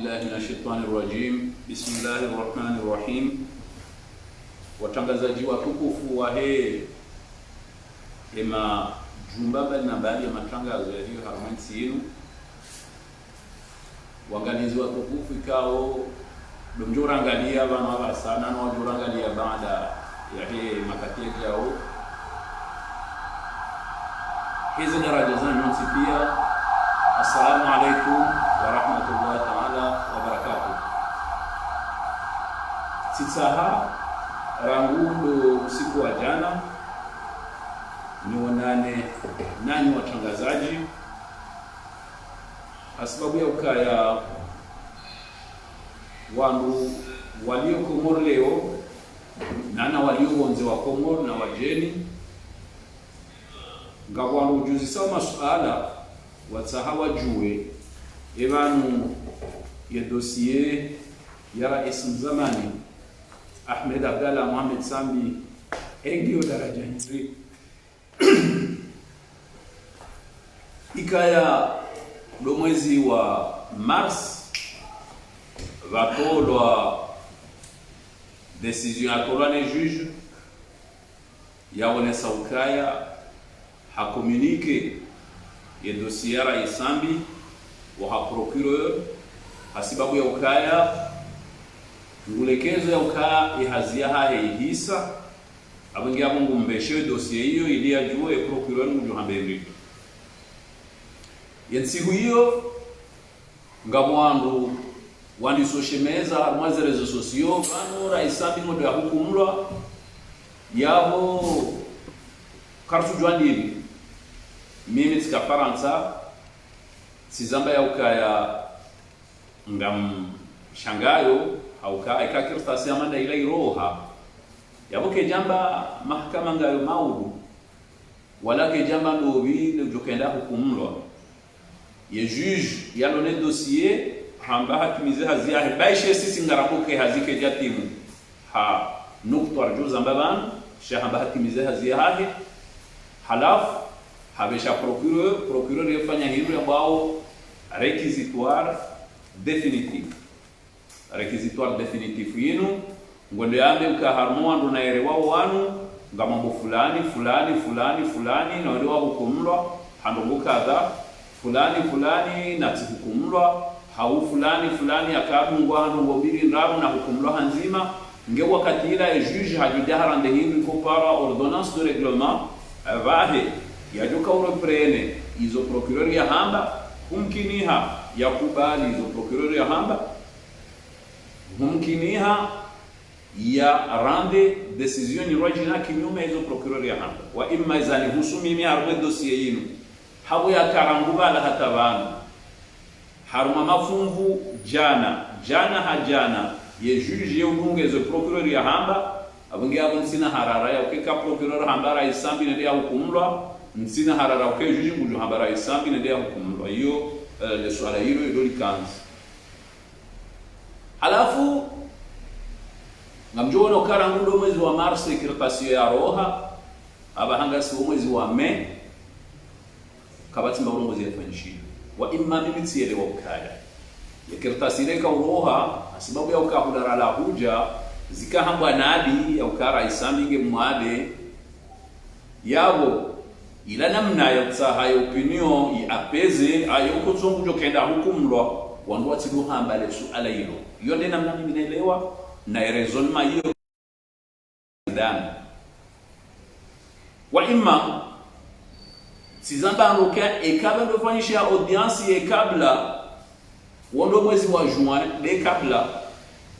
billahi minashaitani rajim. Bismillahir rahmanir rahim. Watangazaji watukufu wa ema jumba na baadhi ya matangazo ya hiyo Harmansi yenu, wangalizi watukufu ikao domjora angalia bana sana na wajora angalia baada ya makati yao hizi daraja zangu pia. Assalamu alaikum wa rahmatullahi ta'ala wa barakatuh. Sitsaha rangundo usiku wa jana ni wanane nani watangazaji sababu ya ukaya wandu walio Komoro leo nana walio wonze wa Komoro na wajeni ngabwandu ujuzi sawa masuala watsahawa juwe evanu ya dossier ya rais mzamani Ahmed Abdallah Mohamed Sambi engio daraja hizi ikaya do mwezi wa Mars vakolwa decision akolwane juge yaonesa ukaya hakomunike ya dossier ya Sambi wa procureur hasibabu ya ukaya ngulekezo ya ukaya ihazia hae ihisa abangia mungu mbeshe dossier hiyo ili ajue procureur mungu hamberi yensiku hiyo ngamwandu wandi soshemeza harmaze rezo sosio vanu raisambi ngodo ya hukumulwa yabo kartu jwandiri mimi tika Faransa sizamba ya ukaya ngam shangayo auka ikakirtasi amanda ila iroha yaboke jamba mahakama ngayo maudu wala ke jamba ndobi njokenda hukumulwa ye juge yalone dossier hamba hakimize hazia baishe sisi ngaramuke hazike jatimu ha nukto arjuza mbaban shahamba hakimize hazia hahe halafu habesha procureur yafanya hivyo ambao requisitoire définitif yenu ngondo yambe ukaharmua ndo naerewa wanu ngamambo fulani na wale wa hukumulwa handongo kadha fulani na hukumulwa hau fulani akabungwa ndongo mbili ndamu na hukumulwa hanzima nge wakati ila juge hajidahara ndehindu ko para ordonnance de règlement vahe yajoka ureprene izo procureur ya hamba humkiniha yakubali izo procureur ya hamba humkiniha ya rande decision ni rojina kinyume izo procureur ya hamba wa imma izani husumi mi harwe dossier yinu habu ya karangubala hata bana haruma mafumvu jana ye juge ye ununge izo procureur ya hamba abungi abonsina harara ya ukeka procureur hamba ra isambi ne ya hukumulwa nsina harara uke juge ngujo hambara isambi ne ya hukumulwa hiyo le swala hilo ndo likanzi. Halafu ngamjona ukarangundo mwezi wa Mars kirpasio ya roha abahanga si mwezi wa Mei kabati mba mwezi ya fanshi wa imma mimitiele wa ukaya yakirtasile ka roha sababu ya ukahudara la huja zikahambwa nadi ya ukara isambi nge mwade yabo ila namna ya tsaha opinion iapeze ayoko zongu jokenda hukumlwa wandu watilu hamba le suala hilo hiyo ndio namna mimi naelewa na raisonnement hiyo ndani wa imma sizamba ngoka ekaba ndofanyisha audience ekabla wondo mwezi wa juin de kabla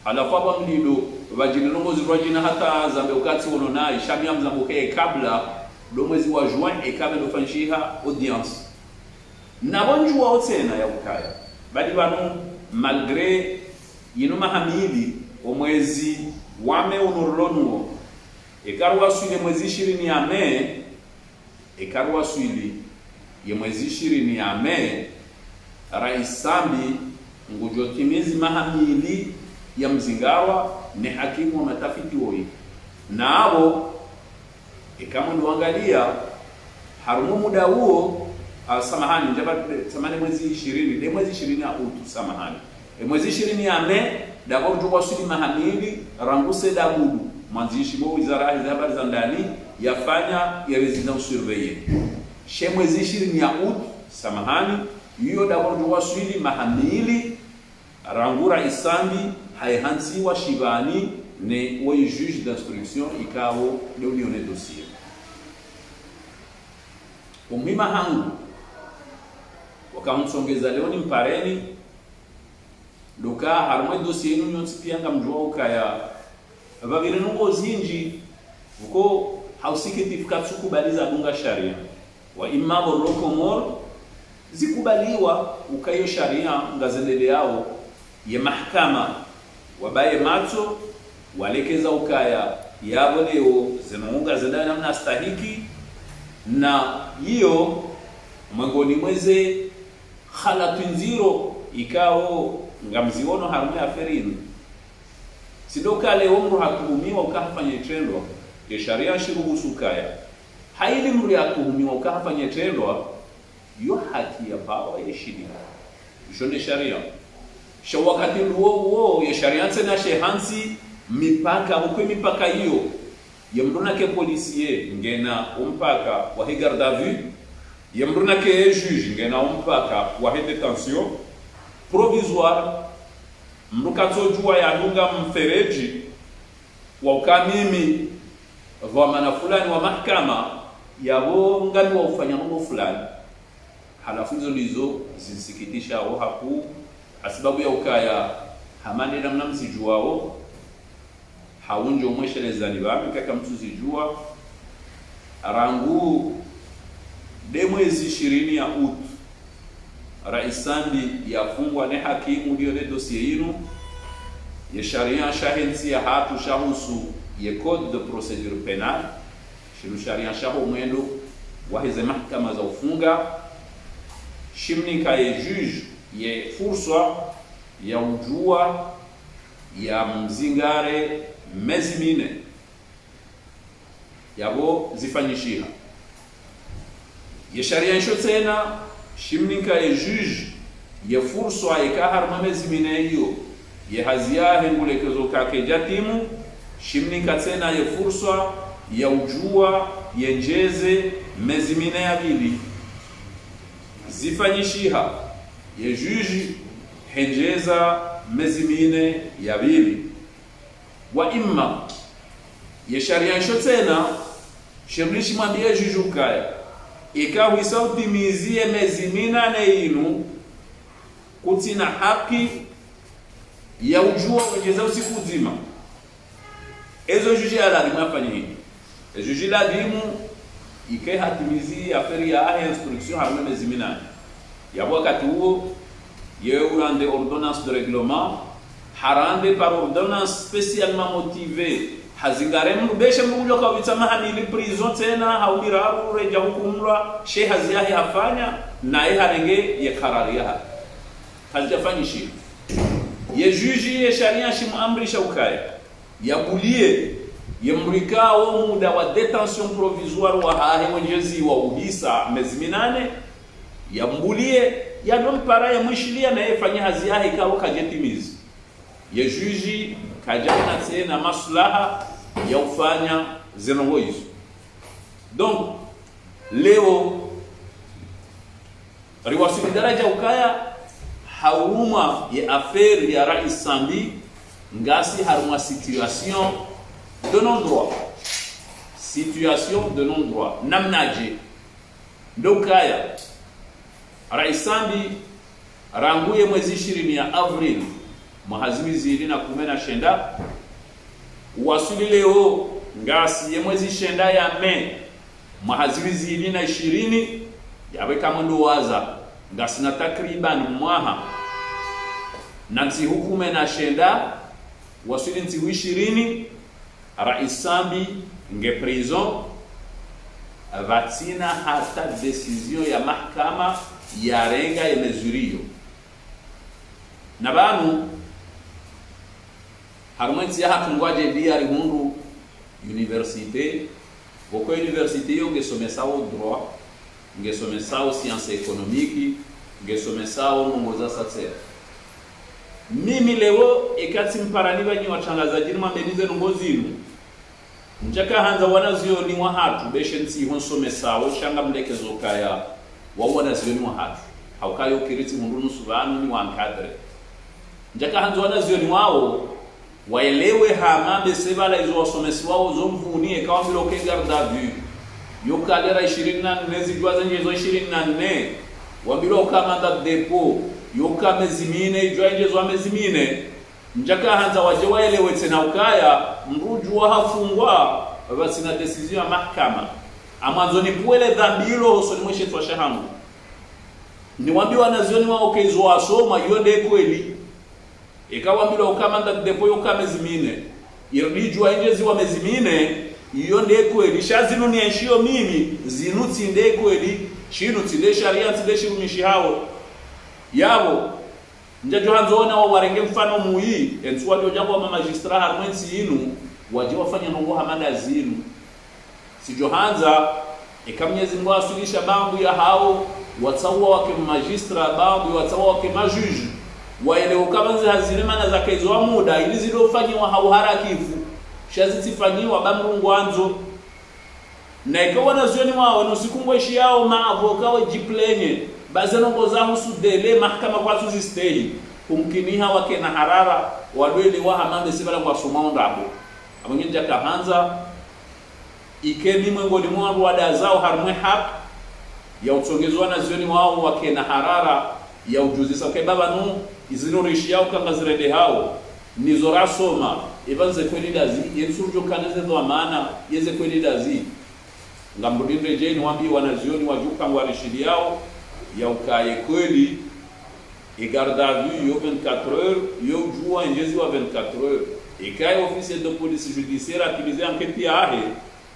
halafu aba mlido vajinongozi rojina hata zambe ukati wonona ishamia mzamboke ekabla do mwezi wa juin ekaba ndofanyisha audience na bonjua otena ya ukaya bali banu malgré yino mahamidi o mwezi wa Mei unorolonuo ekarwa swile mwezi 20 ya Mei ekarwa swili ye mwezi 20 ya Mei Rais Sambi ngujotimizi mahamili ya mzingawa ni hakimu wa matafiti woi na abo kama nduangalia harumu muda huo samahani njaba samani mwezi 20 de mwezi 20 autu samahani mwezi 24 d'abord jua suli mahamili ranguse dabudu mwanzishi bo wizara ya habari za ndani yafanya ya residence surveillée she mwezi 20 ya août samahani hiyo d'abord jua suli mahamili rangura isambi haihansiwa shibani ne wa juge d'instruction ikao leo ni dossier umima hangu wakamsongeza leo ni mpareni luka harumwe dossier inu nyonsi pianga mjua ukaya babiri nungo zinji uko hausiki tifika kubaliza dunga sharia wa imamo rokomor zikubaliwa ukayo sharia ngazendele yao ye mahkama wabaye macho walekeza ukaya yabo leo zinaunga zendana namna stahiki na hiyo mwengoni mweze khalatun ikao ngamziono harume aferini sidoka leo mru hatuhumiwa ukafanya tendo ya sharia shiruhusu kaya haili mru hatuhumiwa ukafanya tendo yo haki ya bawa ya shirika shonde sharia sho wakati huo ya sharia tena shehansi mipaka huko mipaka hiyo yamruna ke policier ngena umpaka wa garde à vue yamruna ke juge ngena umpaka wa detention provisoire mrukazojua yadunga mfereji wa ukamimi wa mana fulani wa mahkama yabo ngani wa ufanya mambo fulani halafu hizo ndizo zinsikitisha au haku sababu ya ukaya hamani namna msijuao haunjo mweshelezani bami kaka mtuzijua rangu de mwezi 20 ya août raisandi yafungwa ne hakimu ndio le dossier inu ya sharia shahensi ya hatu shahusu ye code de procédure pénale shiru sharia shaho mwendo waheze mahkama za ufunga shimnika ye juge ye fursa ya ujua ya mzingare mezi mine yabo zifanyishiha ye sharia nsho tena shimnika ye juge ye fursa ye kahar mezi mine hiyo ye hazia hengulekezo kake jatimu shimnika tena ye fursa ya ujua ye njeze mezi mine ya bili zifanyishiha ye juge henjeza mezi mine ya bili wa imma ye sharia nsho tena shemlishi mwambie juge ukaya ikawa isautimizie mezi minane inu kutina haki ya ujua wenjeza usiku zima ezo juge aladimu afanye hivi juge ladimu ike hatimizi aferi ya ahe instruction harume mezi minane ya wakati huo ye urande ordonnance de règlement harande par ordonnance spécialement motivée hazingare mbeshe mbujo kwa vitama hamili prison tena haubiraru reja hukumra she haziyahi hafanya na harenge ye karariya hazifanyishi ye juge ye sharia shimu amrisha ukaya yabulie ye mrikao muda wa detention provisoire wa hahe wenjezi wa uhisa mezi minane yambulie yadompara ya mwishilia na yefanya haziyahi kao kajetimizi ye juge kajana tena maslaha ya ufanya zeno hizo. Donc leo riwasili daraja ukaya hauma ya affaire ya Rais Sambi ngasi haruma situation de non droit, situation de non droit namnaje ndokaya Rais Sambi ranguye mwezi 20 ya avril mahazimizi ilina kumena shenda wasuli leo ngasi ye mwezi shenda ya me mahazimizi ilina 20 yawe kama ndo waza ngasi na takriban mwaha nansi hukume na shenda wasuli nti 20 Rais Sambi nge prison vatina hata decision ya mahkama ya renga ya mezurio na banu harumenti ya hatungwaje diari hundu université boko université yo ngesomesao droit ngesomesao science économique ngesomesao mongoza satser mimi leo ekati mparani banyi watangazaji mwambenize nongozinu njaka hanza wanazioni wa hatu beshensi honsome sawo shanga mlekezo kaya wa wanazioni wa hatu haukayo kiriti hundunu subhanu ni wankadre njaka hanza wanazioni wao waelewe hamambe sebala izo wasomesi wao zomvunie kama vile okengarda vu yokalera 24 zijwaza njezo 24 wabilo kamanda depo yoka mezimine ijwa njezo mezimine njaka hanza waje waelewe tena ukaya mruju wa hafungwa basi na decision ya mahakama amwanzo ni puele dhambilo hosoni mweshe twa shahamu ni wambi wanazioni wao kezo wasoma yonde kweli ikawa mbilo kamanda depo yoka mezimine irijwa njezi wa mezimine yonde kweli shazinu ni enshio mimi zinuti nde kweli chinu tinde sharia tinde shirumishi hao yabo njajo hanzona wa warenge mfano muyi entwa ndio jambo wa magistra harmwensi inu waje wafanya nongo hamada zinu si johanza ekamnyezi ngo asulisha bambu ya hao watsawa wake magistra bambu watsawa wake majuge waelewa kama hazilema na zakaizo muda ili zilofanywa hao harakifu shazitifanywa bamrungu anzo na ikawa nazioni wao nusikungweshi yao maavoka wa jiplenye bazeno gozahu sudele mahakama kwa tuzistei kumkiniha wake na harara wadwele wa hamande sibala kwa sumaunda abo abonyenja kahanza ikeni mwengoni mwangu wada zao harmwe hap ya utsongezwa na zioni wao wake na harara ya ujuzi sauke baba nu izinurishi yao kanga zirede hao nizora soma ibanze kweli dazi yensurjo kaneze do amana yeze kweli dazi ngambudinde jeni wambi wanazioni wajuka ngwarishili yao ya ukaye kweli igarda vu yo 24 heures yo jua njezi wa 24 heures ikaye officier de police judiciaire akilize enquête ya ahe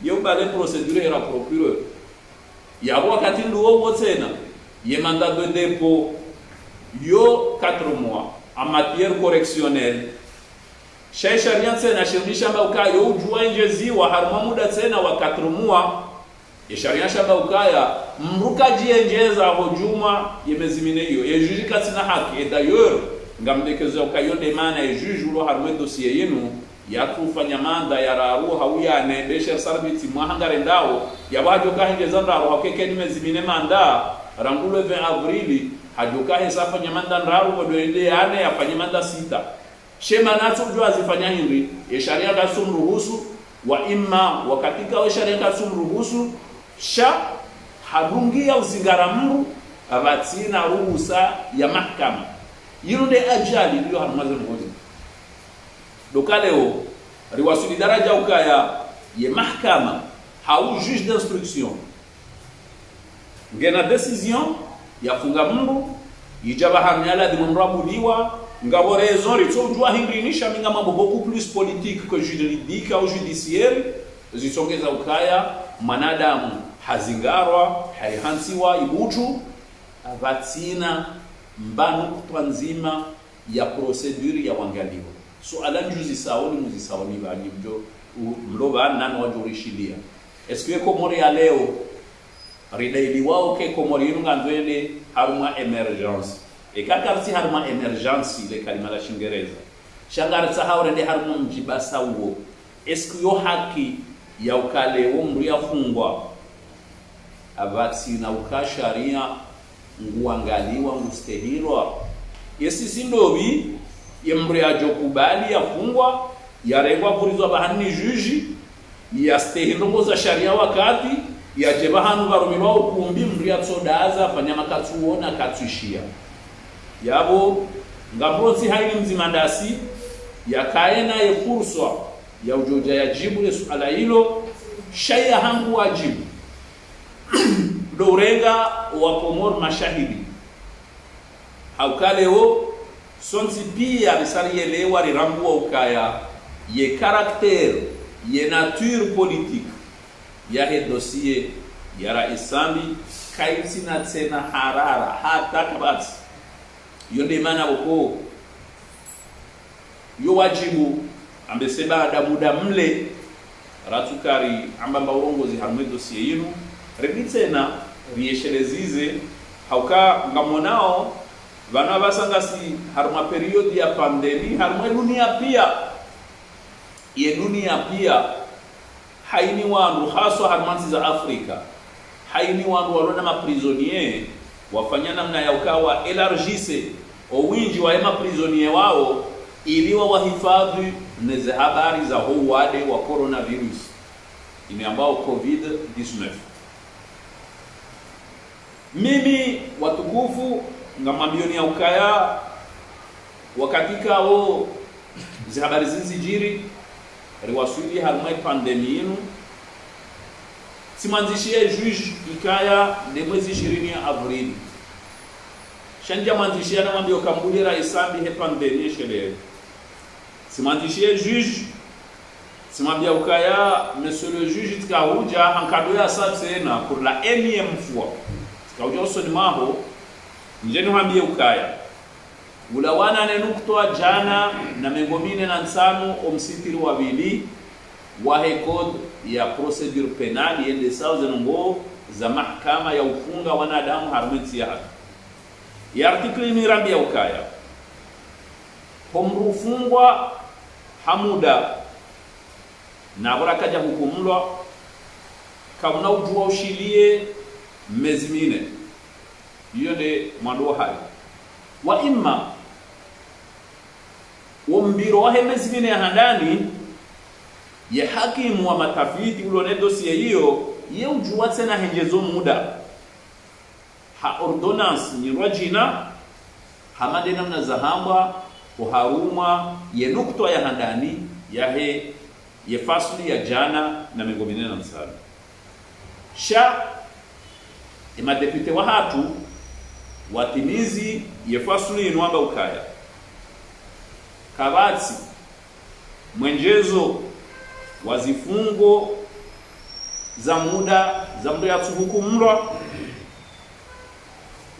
yo bale procédure ya procureur ya wakati nduo wotena ye mandat de dépôt yo 4 mois en matière correctionnelle sharia tena shirmisha ukaye yo jua njezi wa harma muda tena wa 4 mois sharia shamba ukaya mruka jienjeza hojuma yemezimine hiyo juge katina haki et d'ailleurs ngamdekezo ukayo demana juge ulo harwe dossier yenu ya kufanya manda ya raru hauya ne besher sarbiti mwahangare ndao ya wajo kahinjeza ndaro hakeke nimezimine manda rangulo 20 avrili hajoka hesafanya manda ndaro bodende ane afanye manda sita shema nacho jua zifanya hindi sharia kasumruhusu wa imma wakatika wa sharia kasumruhusu sha harungia uzingaramu abatina ruhusa ya mahakama yirunde ajali ndio harmaze mmoja dokaleo riwasuli daraja ukaya ya mahakama hau juge d'instruction ngena decision ya funga mungu ijaba hamyala de mrabuliwa ngaborezo ritojwa hinginisha minga mambo beaucoup plus politique que juridique au judiciaire zisongeza ukaya manadamu hazingarwa haihansiwa ibutu abatina mbanu kutwa nzima ya procedure ya wangaliwa so alanjuzi saoni muzisaoni bani mjo mloba nani wajurishilia eske komori ya leo ridaili wao ke komori yunga ndwele haruma emergence ekakarti haruma emergence le kalima la Shingereza shangarza haurende haruma mjibasa uo eske yo haki ya ukale umri yafungwa abati na ukasharia nguangaliwa ngustehirwa yesi sindobi yemri ajokubali yafungwa yarengwa kurizwa bahani juji yastehirwa za sharia wakati yajeba hanu barumiro ukumbi mri atsodaza fanyama katsuona katsushia yabo ngabronsi haini mzimandasi yakaena yefursa ya ujoja yajibu le suala hilo shaya hangu wajibu dorenga wa komor mashahidi haukaleo sonti pia risalielewa rirambu wa ukaya ye karakter ye nature politique ya he dossier ya raisambi kaiti na tena harara hata kabati yonde mana uko yo wajibu ambeseba da muda mle ratukari ambamba urongozi hamwe dossier yinu rebitena rieshelezize hauka ngamonao vana basangasi haruma periodi ya pandemi haruma dunia pia haini wandu haswa harumansi za Afrika haini wandu walona maprisonier wafanya namna ya ukawa elargise owinji wa maprisonier wao ili wahifadhi neze habari za huu wade wa coronavirus ime ambao COVID-19. Mimi watukufu ngamambioni ya ukaya wakatika o zi habari zinzijiri riwasuli harumai pandemi inu simanzishie juge ikaya de mwezi 20 Avril shanja manzishia na mambio kambulira isabi he pandemi shere simanzishie juge simambia ukaya monsieur le juge tikahuja hankado ya sabsena pour la énième fois tikahuja usoni maho njeni mwambie ukaya ulawana nenu kutoa jana na mengomine na nsano omsitiri wabili wahe code ya procedure penal yende sawa zenongo za mahakama ya ufunga wanadamu harumenti ya haki ya artikli mirambi ya ukaya homrufungwa hamuda na bora kaja hukumulwa kauna ujua ushilie mezi mine hiyo de mwando hai wa imma wombiro wahe mezi mine ya handani ya hakimu wa matafiti ulone dossier hiyo ye ujua tena henjezo muda ha ordonance ni rajina hamade namna zahamba uharuma ye nukto ya handani ya he ye fasli ya jana na mengomine na msala sha ima depute wa hatu watimizi ye fasli inuamba ukaya kabati mwenjezo wazifungo za muda ya tuhukumlwa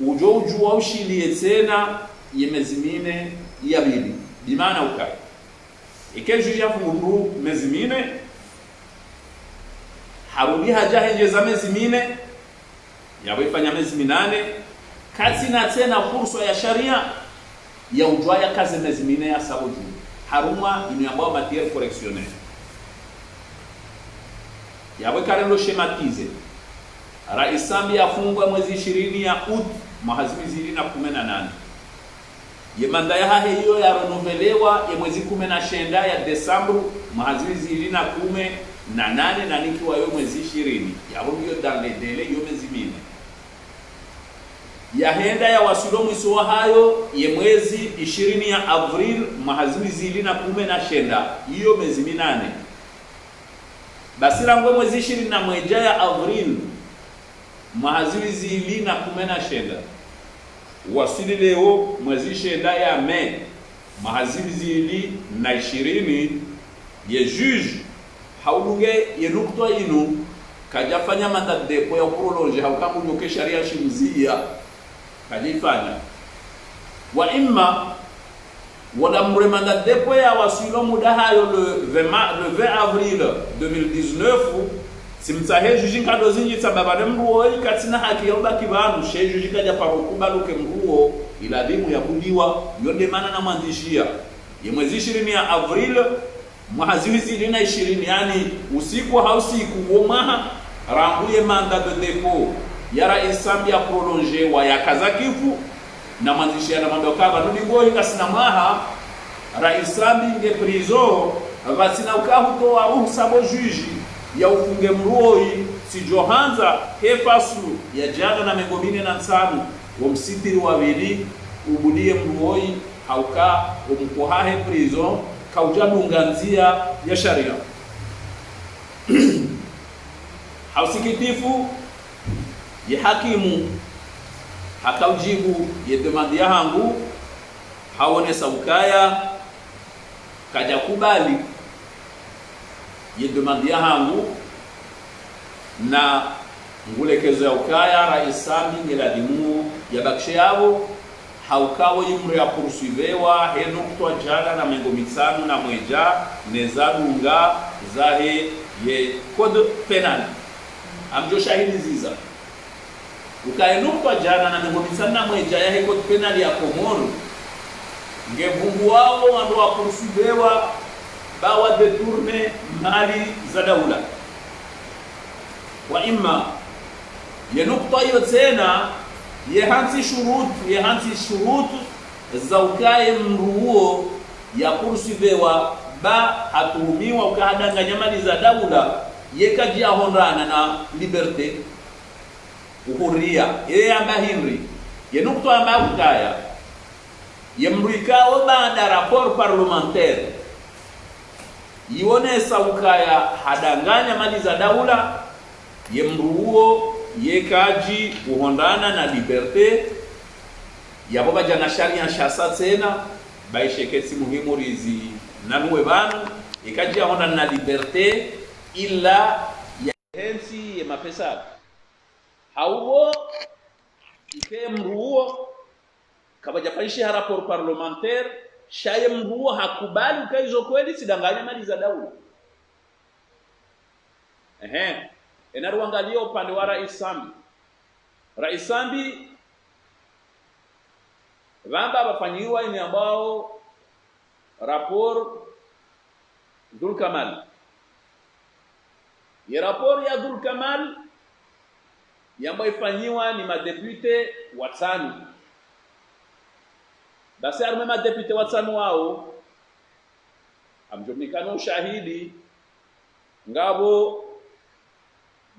ujua ushilie tena yemezi mine yabili bimana ukaya ikejuji yafungu mezi mine harudi haja henjeza mezi mine yaboifanya mezi minane kazi na tena fursa ya sharia ya ujua ya kazi mezi mine ya sabuju haruma inu ambao matière correctionnelle yawe karendo schematize raisambi afungwa mwezi 20 ya Août mahazimi 2018 ye manda ya hahe hiyo ya renovelewa ya mwezi 19 ya Desemba mahazimi 2018 na nikiwa yo mwezi 20 yawe hiyo dans les délais yo mwezi mine ya henda ya wasilo mwiso hayo ye mwezi 20 ya Avril mahazimi 2019 hiyo mwezi minane basira ngwe mwezi 20 na mweja ya Avril mahazili 2019 wasili leo mwezi 9 ya Mei mahazili 2020 ye juge haulunge ye nukto inu kajafanya mandat de dépôt ya prolonger haukamunyoke sharia shimzia kajifanya wa imma wala mure mandat de dépôt ya wasilo muda hayo le 20 avril 2019 simtahe juji nkado zinji sababane mruo ikatina haki yomba kibanu she juji kaja parokuba luke mruo iladimu ya budiwa yonde mana na mwandishia ye mwezi 20 ya avril mwazilizi 2020 yani usiku hausiku womaha rambuye mandat de dépôt yara isambi ya prolonger wa yakazakifu na mwandishia na mandokaba nunigoi kasina maha raisambi nge prison vasina ukahutoa uhsabo juji ya ufunge mruoi si johanza hefasu ya jana na mengomine na nsanu wa msitiri wabili ubudie mruoi hauka umkuhahe prison kaujadunganzia ya sharia hausikitifu ye hakimu hakaujibu ye demandi ya hangu haone saukaya kaja kubali ye demandi ya hangu na ngulekezo ya ukaya raisambi ngeladimu ya bakshe yabo haukawo yimre ya poursuivewa heno kutwa jala na mengo mitsanu na mweja nezadunga zahe ye code penal amjo shahidi ziza ukaenukwa jana na mengobisana mweja ya heko penali ya Komoro ngevungu wao wandu wakursubewa bawa detourne mali za daula wa imma yenukta hiyo tena yehansi shurut za ukae mruo ya kursubewa ba hatuhumiwa ukahadanganya mali za daula yekajia hondana na liberte uhuria ile amba hinri yenukta amba ukaya yemruikao baada rapport parlementaire yionesa ukaya hadanganya mali za daula yemruo yekaji uhondana na liberte yabo bajana sharia shasa tena baishekesi muhimu rizi nanuwe banu ikaji ahondana na liberte illa ya hensi ya mapesa haubo ike mruo kabajafanyisha rapport parlementaire shaye mruo hakubali ukaizo kweli sidanganya mali za daula. Enaruangalia upande wa Rais Sambi. Rais Sambi vamba bafanyiwa ini ambao rapport Dul Kamal. Ye rapport ya Dul Kamal yambo ifanyiwa ni madepute watano. Basi arume madepute watano wao amjomikano ushahidi ngabo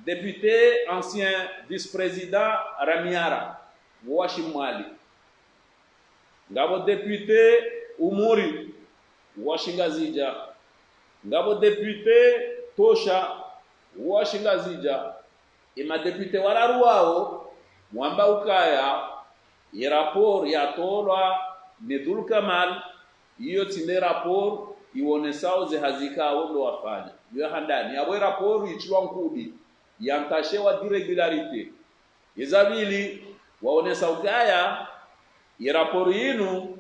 député ancien vice-président Ramiara Washimwali ngabo député Umuri Washingazija ngabo député Tosha Washingazija ima député wararu wao mwamba ukaya ye rapport ya tolwa ni Dul Kamal hiyo tinde rapport ionesao zihazikao ndo wafanya yo handani abo rapport ichwa nkudi yantashewa irregularité yezabili waonesa ukaya ye rapport yinu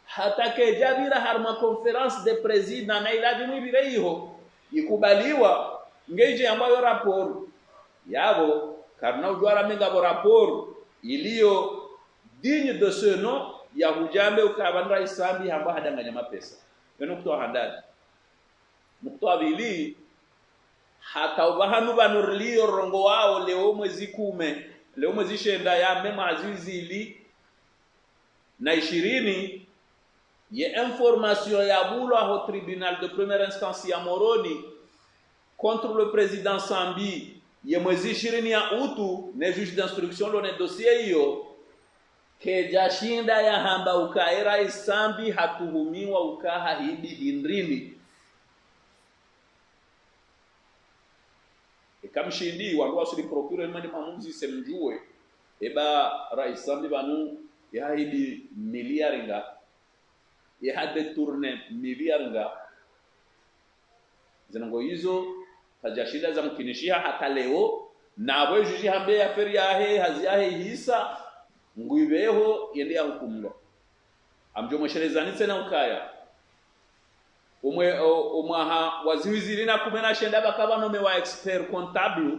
hata ke jabira harma conference de président na ilaji mwibire hiyo ikubaliwa ngeje ambayo rapport yabo karna ujwara menga bo rapport iliyo digne de ce nom ya hujambe ukabandra Isambi hamba hadanganya mapesa beno kutoa handani mkutoa bili hata ubahanu banurlio rongo wao leo mwezi 10 leo mwezi shenda ya mema azizili na 20 ye information ya bulwa au tribunal de première instance ya Moroni contre le président Sambi ye mwezi 20 ya utu ne juge d'instruction lone dossier hiyo kejashinda ya hamba ukaera Isambi hatuhumiwa ukaha hidi hindrini kamshindi wandu wasuli procureur mani mamuzi semjue eba Rais Sambi banu ya hidi miliaringa ya hade tourne miliaringa zinango hizo tajashinda za mkinishia hata leo na abo juji hambe ya feri yahe haziahe hisa nguibeho yende ya hukumlo amjo mwesherezani tena ukaya umwaha waziwiziri na kumena shenda bakaba nome wa expert comptable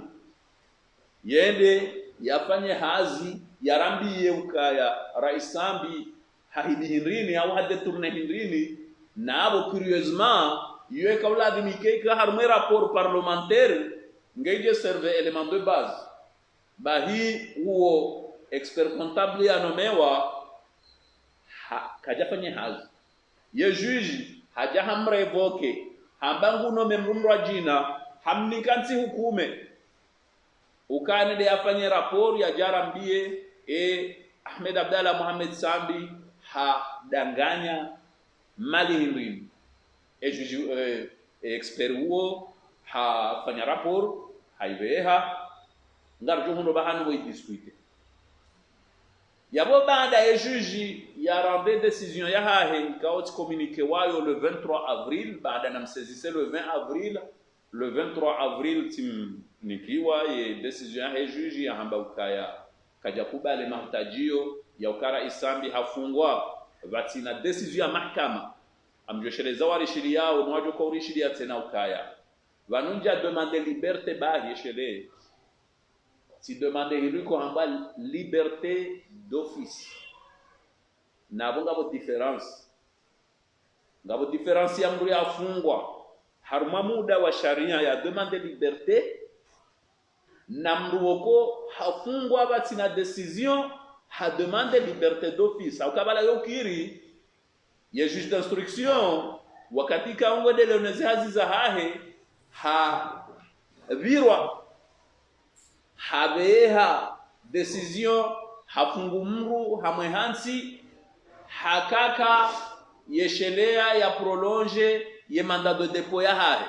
yende yafanye hazi yarambiye ukaya Rais Sambi hahidi hindrini au hade tourne hindrini na abo curieusement yue kaula dimikeika harme rapport parlementaire ngeje serve element de base bahi huo expert comptable anomewa kajafanye hazi ye juge haja hamrevoke hambangu no memrumrwa jina hamnikansi hukume ukane de afanye rapport ya jarambie Ahmed Abdallah Mohamed Sambi ha danganya mali hindrini juge expert huo ha fanya rapport haiveha ngarjo hundo bahanu we discuter yabo baada ya juge ya rende décision ya hahe ikaoti communiqué wayo le 23 avril baada na msezise le 20 avril le 23 avril tim nikiwa ye décision ya juge ya hamba ukaya kaja kubale mahitajio ya ukara Isambi hafungwa vatina décision ya mahakama amjoshereza wari shiria yao mwajo kwa urishiria tena ukaya vanunja demander liberté ba yeshele si demande iliko hamba liberté d'office nabo ngabo difference ya mru afungwa haruma muda wa sharia ya demande liberté na mru woko hafungwa batina decision ha demande liberté d'office au kabala yokiri ya juge d'instruction wakati kaongo de leonezi haziza hahe ha virwa habeha decision hafungu mru hamwehansi hakaka yeshelea ya prolonge ye mandat de dépôt ya hahe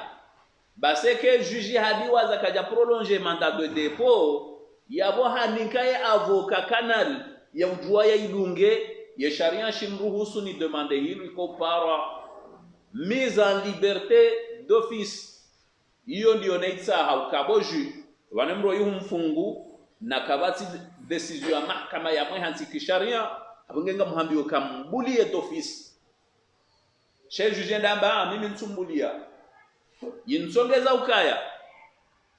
baseke juge hadiwa zakaja prolonge mandat de dépôt yabo hanikaye avocat kanal ya ujua ya idunge ye sharia shimruhusu ni demande hilo iko para mise en liberté d'office hiyo ndio naitsa haukaboju wanemro yumfungu na kabati decision ya mahakama ya mwehansi kisharia abungenga muhambio kambulie d'office chez juge ndamba mimi ntumbulia yinsongeza ukaya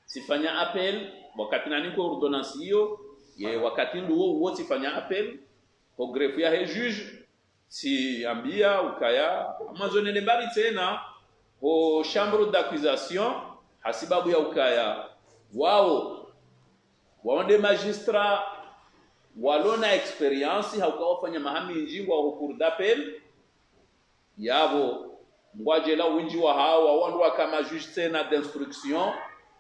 sifanya appel wakati nani kwa ordonnance hiyo ye wakati nduo wote fanya appel au greffe ya juge si ambia ukaya amazone ne mbali tena au chambre d'accusation hasibabu ya ukaya wao waonde magistrat walona experience haukawafanya mahami njingwa au cour d'appel yabo ngwaje la winji wa hawa wandu kama juge tena d'instruction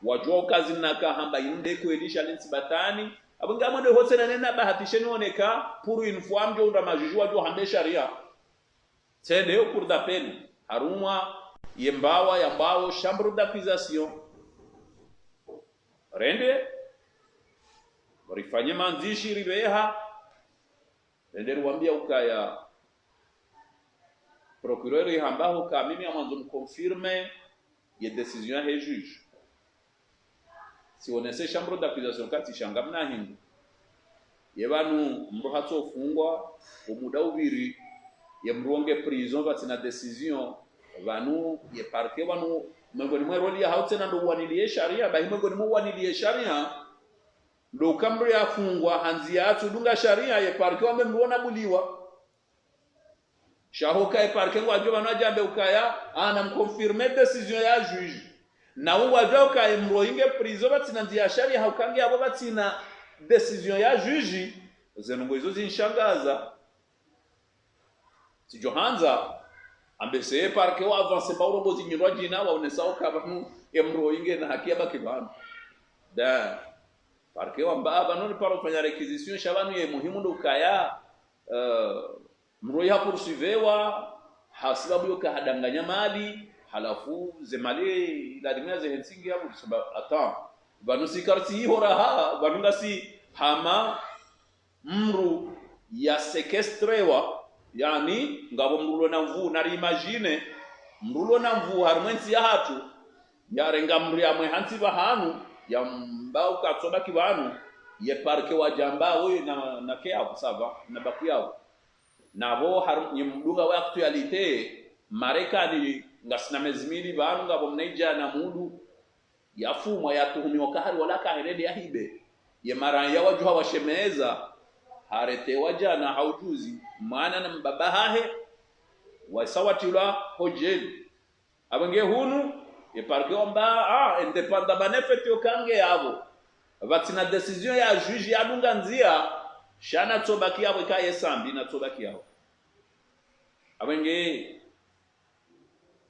wajua kazi naka hamba inde kuelisha lensi batani abunga de hotse na nena bahatisheni oneka pour une fois mjo unda majuju wajua hambe sharia tende au cour d'appel harumwa yembawa yambao chambre d'accusation rende warifanye manzishi ribeha rende ruambia ukaya procureur yambaho ka mimi amanzo mconfirme ye décision ya juge si onese chambre d'accusation kati shangamna hindu yebanu mro hatsofungwa umuda ubiri ye mronge prison batina decision banu ye parquet banu mengoni mweroli ya hautena ndo wanilie sharia ba mengoni mu wanilie sharia ndo kamro ya fungwa hanzia tudunga sharia ye parquet wamemruona buliwa shahoka e parquet ngwajo banu ajambe ukaya ana mconfirmer decision ya juge na uwajao ka mroinge prison batina ndia sharia haukangi abo batina decision ya juge zenongo hizo zinshangaza si johanza ambese parquet wa avance ba urobo zinyirwa jina wa unesao ka banu mroinge na hakia bakibana da parquet wa baba non paro fanya requisition shabanu ye muhimu ndo kaya mroya poursuivewa hasibabu yoka hadanganya mali halafu zemali la dimia ze hensingi hapo sababu ata banusi karti hora ha banunga si hama mru ya sekestrewa yani ngabo mrulo na mvu na imagine mrulo na mvu harmwensi ya hatu ya renga mru ya mwehansi bahanu ya mbao katsoba kibanu ye parke wa jamba we na ke hapo sava na baku yao nabo har yimdunga wa actualite Marekani ngasina mezimili banu ngabo mnaija na mudu yafumwa yatuhumiwa kahari wala kaherede yahibe ye maranya wajuha washemeza harete wajana haujuzi maana na mbaba hahe wasawatila hojeli abange hunu ye parke omba independant benefit yokange yabo batina decision ya juge yadunga nzia shana tsobaki yabo ikaye sambi na tsobaki yabo abenge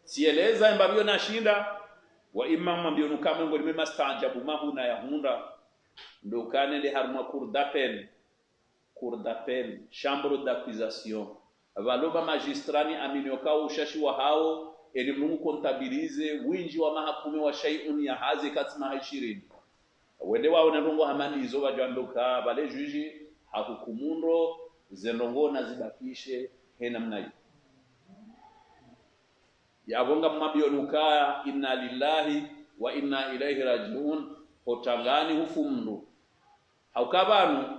sieleza mbabio na shinda wa imam mbio nukame ngo limema stanjabu mahuna ya hunda ndo kanende harma cour d'appel chambre d'accusation valoba magistrani aminyoka ushashi wa hao elimu kontabilize winji wa mahakume wa shay'un ya hazi katima 20 wende wao ndongo hamani hizo wajandoka bale juji hakukumundo zendongo na zibakishe hena mnai yabonga mabionuka inna lillahi wa inna ilaihi rajiun hotangani hufumndu haukabanu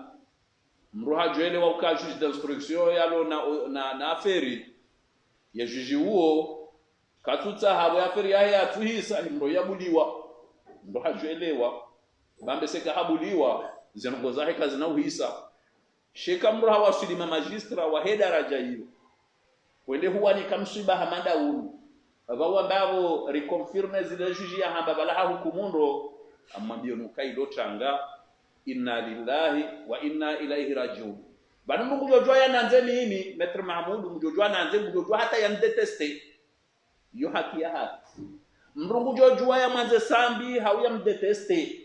mruha jwele wa ukajuji d'instruction yalo na aferi ya juji huo katutsa habo aferi ya tuhisa mro yabuliwa ndo hajwelewa bambe seka habuliwa zinongoza heka zinauhisa sheka mro hawasilima magistra wa hedaraja hiyo wende huwa ni kamsiba hamanda unu bawo ambao reconfirme zile juji ya hamba bala hukumundo amwambio nukaido tanga inna lillahi wa inna ilaihi rajiun bana mujojwa yananze nini Maître Mahmoud mujojwa nanze mujojwa hata yandeteste yo haki ya haki mrungu jojwa ya manze sambi hauya mdeteste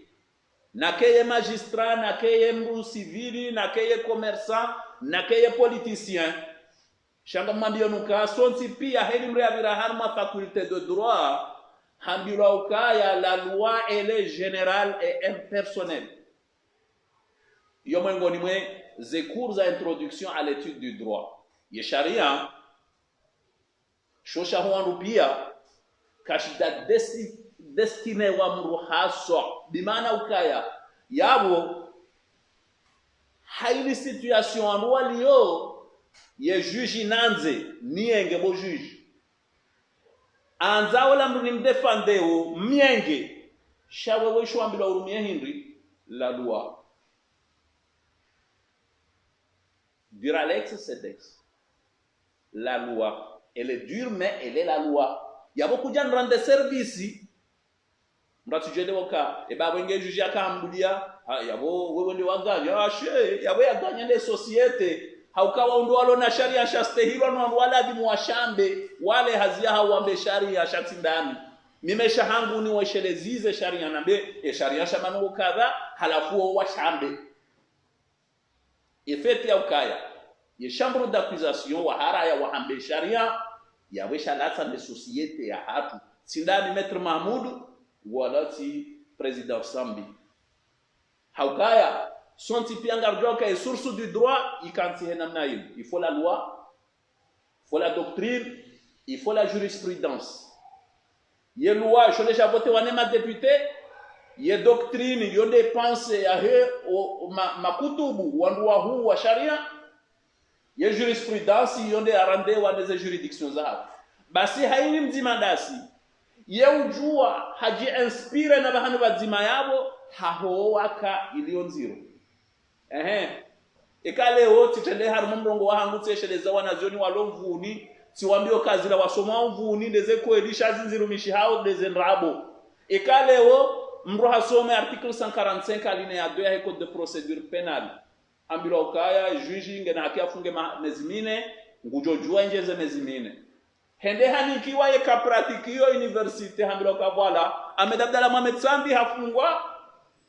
nakeye magistrat nakeye mru civili nakeye commerçant nakeye politicien shanga mwambio nuka sonti pia heli mre avira harma faculté de droit hambilo ukaya la loi elle est générale et impersonnelle yo mwengoni mwe ze cours à introduction à l'étude du droit ye sharia shosha huandu pia kashida destine wa mru haso bimana ukaya yabo haili situation anwa liyo ye juge nanze nienge bo juge anza wala mru nimdefandeo mienge shawe we shwambila urumie hindri la loi dure Alex Sedex la loi elle est dure mais elle est la loi yabo kuja rendre service mratujele woka eba wenge juge akambulia yabo wewe ndi waganya she yabo yaganya ne societe haukawa undwalo na sharia shastehilo no wala bimu washambe wale hazia hauambe sharia shatindani mimesha hangu ni washelezize sharia nambe sharia shamanu kadha halafu washambe efeti ya ukaya ye chambre d'accusation wa haraya wa hambe sharia ya wesha latsa de societe ya hatu sindani Maître Mahmoud wala ti président Sambi haukaya son tipi angarjoka est source du droit ikanti henamna il faut la loi il faut la doctrine il faut la jurisprudence ye loi je déjà voté wanema député ye doctrine yo dépense ya he makutubu wandua huu wa sharia ye jurisprudence yonde arande wa des juridictions za basi haini mzima dasi ye ujua haji inspire na bahanu bazima yabo haho waka iliyo nziro ekale wote tende harumu mrongo wangu tesheleza wanazioni walomvuni siwambio kazi la wasoma mvuni ndeze koelisha zinzirumishi hao ndeze nrabo ekale wo mro hasome article 145 alinéa 2 ya code de procédure pénale ambilo ukaya juge ngena akiafunge mezimine ngujojua njeze mezimine hende hanikiwa ye ka pratikio université ambilo ka voilà Ahmed Abdallah Mohamed Sambi hafungwa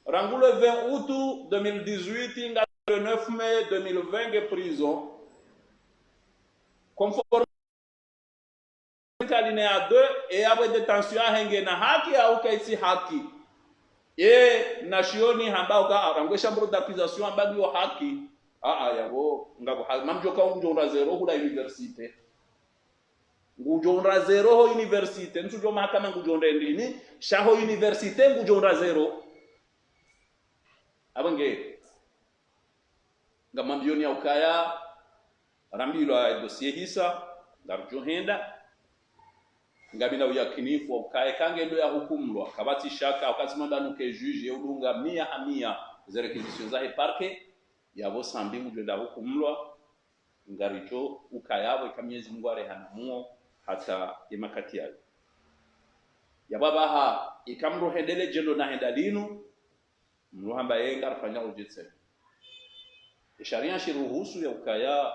rangulo 20 août 2018 nga le 9 mai 2020 ge prison conforme alinéa 2 et après détention henge na haki au kaisi haki nashioni hambao ka arangwe chambre d'accusation ambagi wa haki yabo ngabo mamjoka unjonra zero hula université ngujonra zero ho université ntujo mahakama ngujonra ndini shaho université ngujonra zero abange ngamambioni ya ukaya rambilo ya dossier hisa ngarjohenda ngabina uyakinifu wa ukae kange ndo ya hukumlwa kabati shaka wakazimanda nuke juge udunga 100 zerekizisyo zahe parke yabo sambi mujenda hukumlwa ngaricho ukayabo ikamyezi Mungu arehana muo hata imakati yayo yababaha ikamro hendele jendo na hendalinu mruhamba yenga rafanya ujitse sharia shiruhusu ya ukaya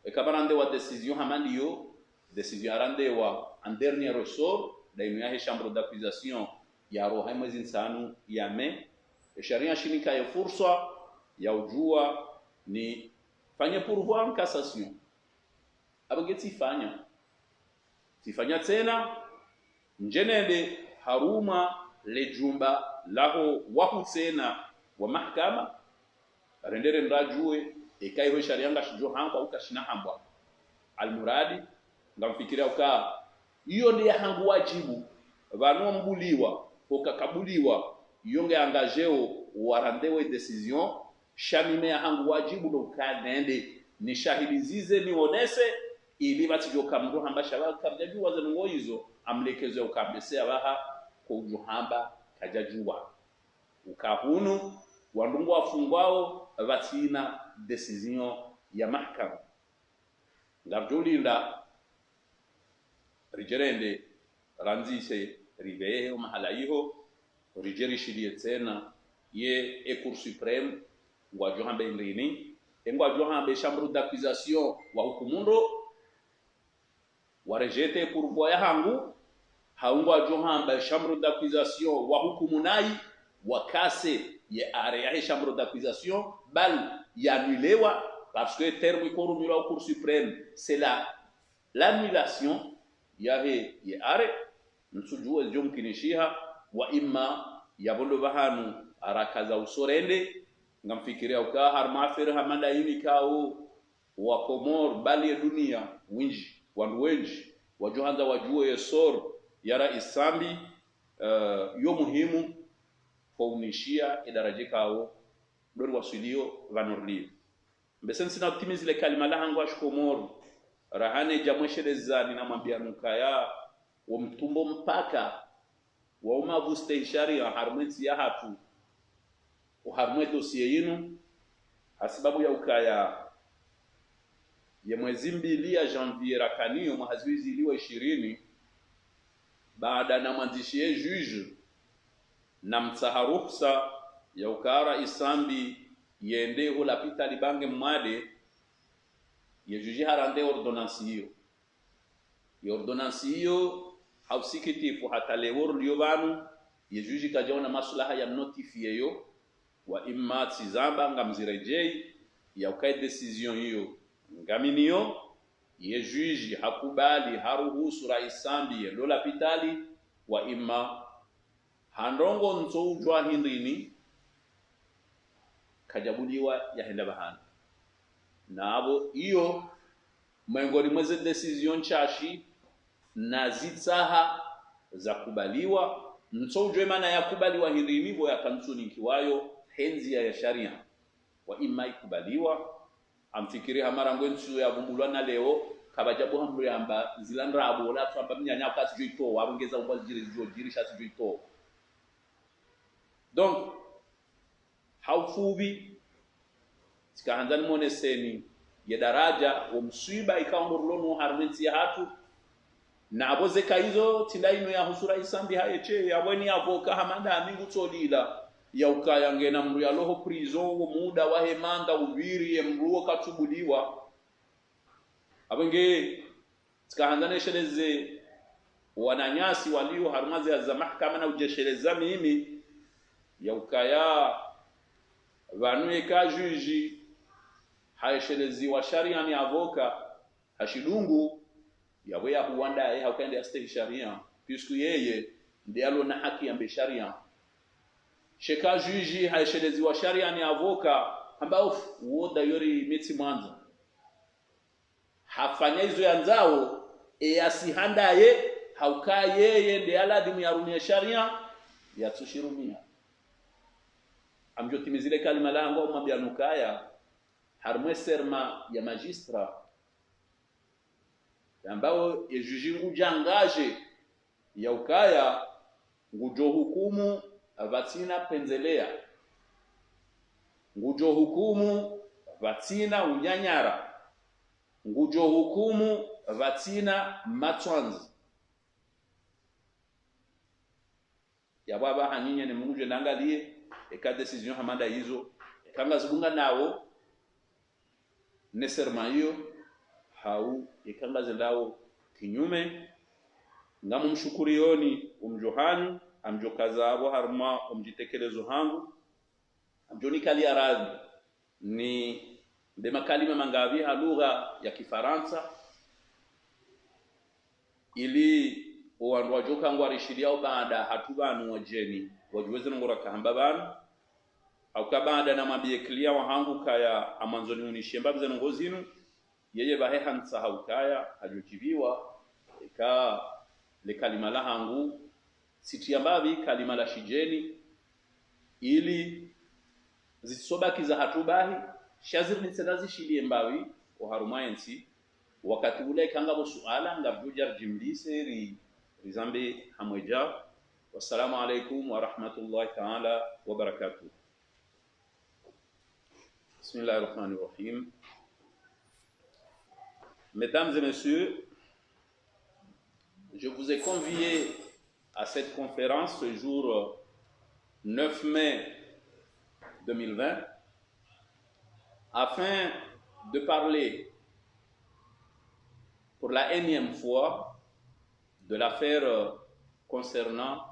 ekabarande wa decision hamandiyo décision arande wa en dernier ressort daimia chambre d'accusation ya roha mwezi nsanu ya me sharia shinika ya fursa ya ujua ni fanya pourvoi en cassation abageti tifanya tena njenende haruma lejumba laho wahu tena wa mahkama rendere ndajue ekaiho sharia ngashijo hamba ukashina hamba almuradi ngamfikiria uka hiyo ndiye hangu wajibu vanu mbuliwa ukakabuliwa yonge angajeo warandewe decision shamime hangu wajibu ndo kanende ni shahidi zize ni onese ili batijoka mru hamba shabaka kabjaju wazanungo hizo amlekezo ukambese abaha ko ujuhamba kajajua ukahunu wandungu wafungwao vatina decision ya mahkama ngarjulinda rijerende ranzise rivehe mahala iho rijerishilie tena ye Cour supreme ngwajo hambe ndini ngwajo hambe chambre d'accusation wa hukumundo warejete pourvoi ya hangu haungwajo hambe chambre d'accusation wa hukumunai wakase ye area chambre d'accusation bal yanulewa parce que terme ikorumira Cour supreme c'est l'annulation yahe ye are nsujua jomkinishiha wa imma yabondo bahanu arakaza usorende ngamfikiria uka harmafir hamanda yini kao wa Komor bali ya dunia winji wandu wenji wajohanza wajue yesor yara isambi yo muhimu faunishia idaraje kao dori wasilio vanorli mbesen sina optimize le kalima la hangu ashkomor rahane jamweshe zani na mwambia nukaya wa mtumbo mpaka wa umavuste sharia harmenti ya hatu uharmwe dossier yinu sababu ya ukaya ya mwezi mbili ya janvier rakaniyo mwahaziwizi iliwa 20 baada na mwandishi juge na mtsaharuksa ya ukara isambi yende hula pita libange mwade ya juge harande ordonansi hiyo ya ordonansi hiyo hausikitifu hata lewor liobanu ya juge kajaona maslaha ya notifie yo wa imma tizamba ngamzirejei ya ukai decision hiyo ngaminio ye juge hakubali haruhusu raisambi lola pitali wa imma handongo nzojwa hindini kajabuliwa yahenda bahana nabo iyo mwengoni mweze decision chashi na zitsaha za kubaliwa nzojwe maana yakubaliwa hindini bo yakamsuni kiwayo henzi ya sharia wa imma ikubaliwa amfikiria mara ngwensu ya vumbulwa na leo kabajabu hamuri amba zilandrabo la twamba mnyanya kasi joito wabongeza ubaziri jiri shati joito donc haufubi sikahanzani moneseni ya daraja wa msiba ikaomorlono harmenti ya hatu na aboze kaizo tindaino ya husura isambi hayeche yabweni avoka hamanda amingu tolila ya ukaya ngena mru ya loho prison wo muda wa hemanda ubiri mruo katubuliwa abenge tikahanzane sheleze wananyasi walio harumazi za mahkama na ujesheleza mimi ya ukaya vanue ka juji haishelezi wa sharia ni avoka hashidungu yawe ya huanda yeye haukaenda ya sharia puisque yeye ndialo na haki ya sharia sheka juji haishelezi wa sharia ni avoka ambao woda yori miti mwanzo hafanya hizo yanzao asihandaye hauka yeye ndiye aladimu ya runia sharia ya tushirumia amjotimizile kalima lango mwabianukaya harmwe serma ya magistra ambao yejuji ngujangaje ya ukaya ngujo hukumu vatina penzelea ngujo hukumu vatina unyanyara ngujo hukumu vatina matwanzi ya baba hanyinye ni munguje nangalie eka decision hamanda hizo kanga zibunga nao neserma hiyo hau ikanga zendao kinyume ngamu mshukurioni umjohani amjokazabo harma umjitekelezo hangu amjoni kali aradhi ni bema kalima mangavi lugha ya Kifaransa ili wandu wajoka ngwarishiria baada hatubanu wajeni wajuweze ngora kahamba bana au kabada na mabie clear wa hangu kaya amanzoni unishemba bizana ngozinu yeye bahe hansa haukaya hajojiviwa eka le kalima la hangu sitiambavi kalima la shijeni ili zitsobaki za hatubahi shazir ni sedazi shilie mbawi oharumayensi wakati ule kanga bo suala ngabjujar jimlise rizambe hamweja. Wassalamu alaikum wa rahmatullahi ta'ala wa barakatuh. Bismillahirrahmanirrahim. Mesdames et messieurs, je vous ai conviés à cette conférence ce jour 9 mai 2020 afin de parler pour la énième fois de l'affaire concernant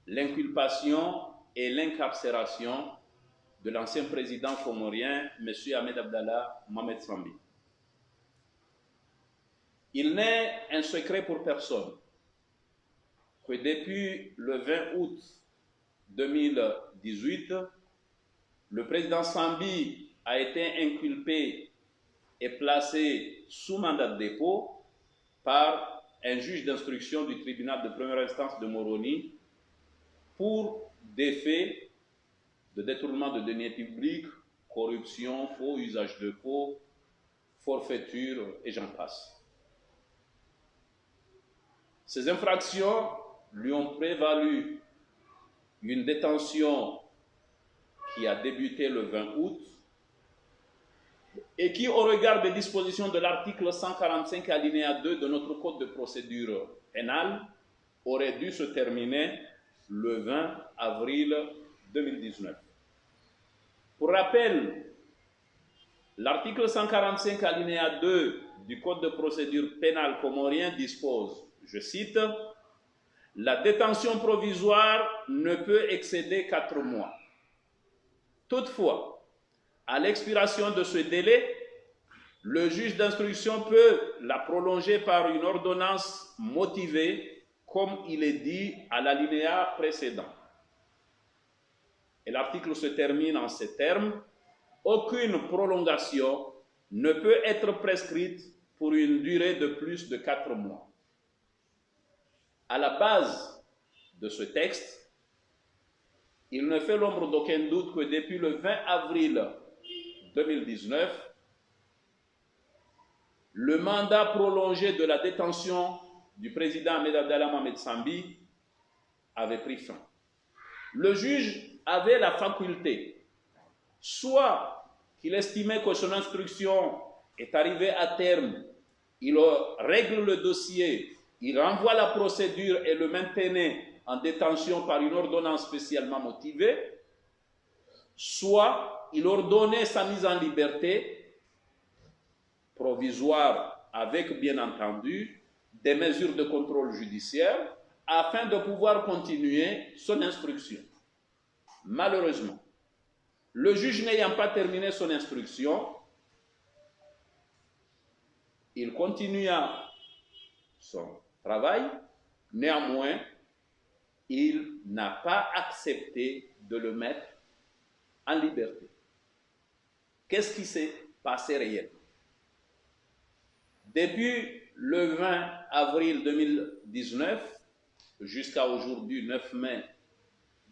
l'inculpation et l'incarcération de l'ancien président comorien, M. Ahmed Abdallah Mohamed Sambi. Il n'est un secret pour personne que depuis le 20 août 2018, le président Sambi a été inculpé et placé sous mandat de dépôt par un juge d'instruction du tribunal de première instance de Moroni pour des faits de détournement de deniers publics, corruption, faux usage de faux, forfaiture et j'en passe. Ces infractions lui ont prévalu une détention qui a débuté le 20 août et qui, au regard des dispositions de l'article 145 alinéa 2 de notre code de procédure pénale, aurait dû se terminer le 20 avril 2019. Pour rappel, l'article 145 alinéa 2 du code de procédure pénale comorien dispose, je cite, « La détention provisoire ne peut excéder 4 mois. Toutefois, à l'expiration de ce délai, le juge d'instruction peut la prolonger par une ordonnance motivée, comme il est dit à l'alinéa précédent. » Et l'article se termine en ces termes. Aucune prolongation ne peut être prescrite pour une durée de plus de 4 mois. À la base de ce texte, il ne fait l'ombre d'aucun doute que depuis le 20 avril 2019, le mandat prolongé de la détention du président Ahmed Abdallah Mohamed Sambi avait pris fin. Le juge avait la faculté, soit qu'il estimait que son instruction est arrivée à terme, il règle le dossier, il renvoie la procédure et le maintenait en détention par une ordonnance spécialement motivée, soit il ordonnait sa mise en liberté provisoire avec, bien entendu, des mesures de contrôle judiciaire afin de pouvoir continuer son instruction. Malheureusement, le juge n'ayant pas terminé son instruction, il continua son travail. Néanmoins, il n'a pas accepté de le mettre en liberté. Qu'est-ce qui s'est passé réellement? Depuis le 20 avril 2019 jusqu'à aujourd'hui, 9 mai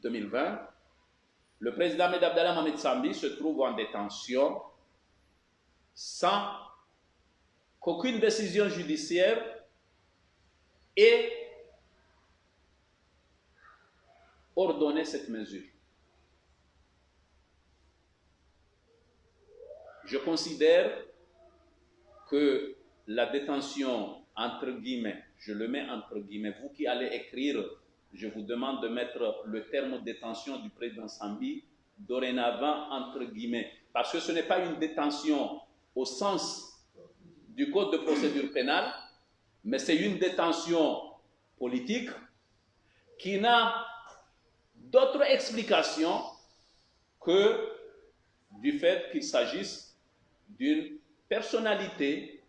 2020, le président Ahmed Abdallah Mohamed Sambi se trouve en détention sans qu'aucune décision judiciaire ait ordonné cette mesure. Je considère que la détention, entre guillemets, je le mets entre guillemets, vous qui allez écrire, je vous demande de mettre le terme détention du président Sambi dorénavant entre guillemets, parce que ce n'est pas une détention au sens du code de procédure pénale, mais c'est une détention politique qui n'a d'autre explication que du fait qu'il s'agisse d'une personnalité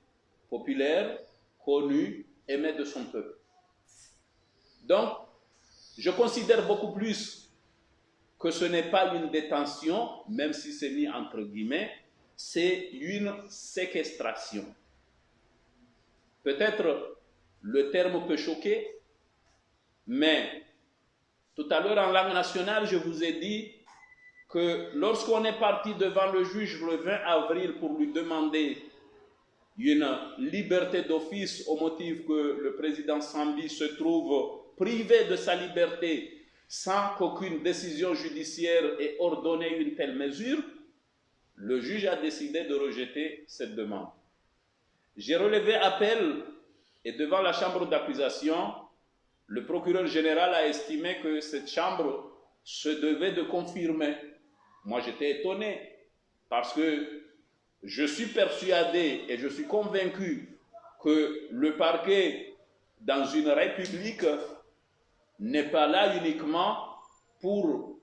populaire, connue, aimée de son peuple. Donc, je considère beaucoup plus que ce n'est pas une détention, même si c'est mis entre guillemets, c'est une séquestration. Peut-être le terme peut choquer, mais tout à l'heure en langue nationale, je vous ai dit que lorsqu'on est parti devant le juge le 20 avril pour lui demander une liberté d'office au motif que le président Sambi se trouve privé de sa liberté sans qu'aucune décision judiciaire ait ordonné une telle mesure, Le juge a décidé de rejeter cette demande. J'ai relevé appel et devant la chambre d'accusation, le procureur général a estimé que cette chambre se devait de confirmer. Moi, j'étais étonné parce que je suis persuadé et je suis convaincu que le parquet dans une république n'est pas là uniquement pour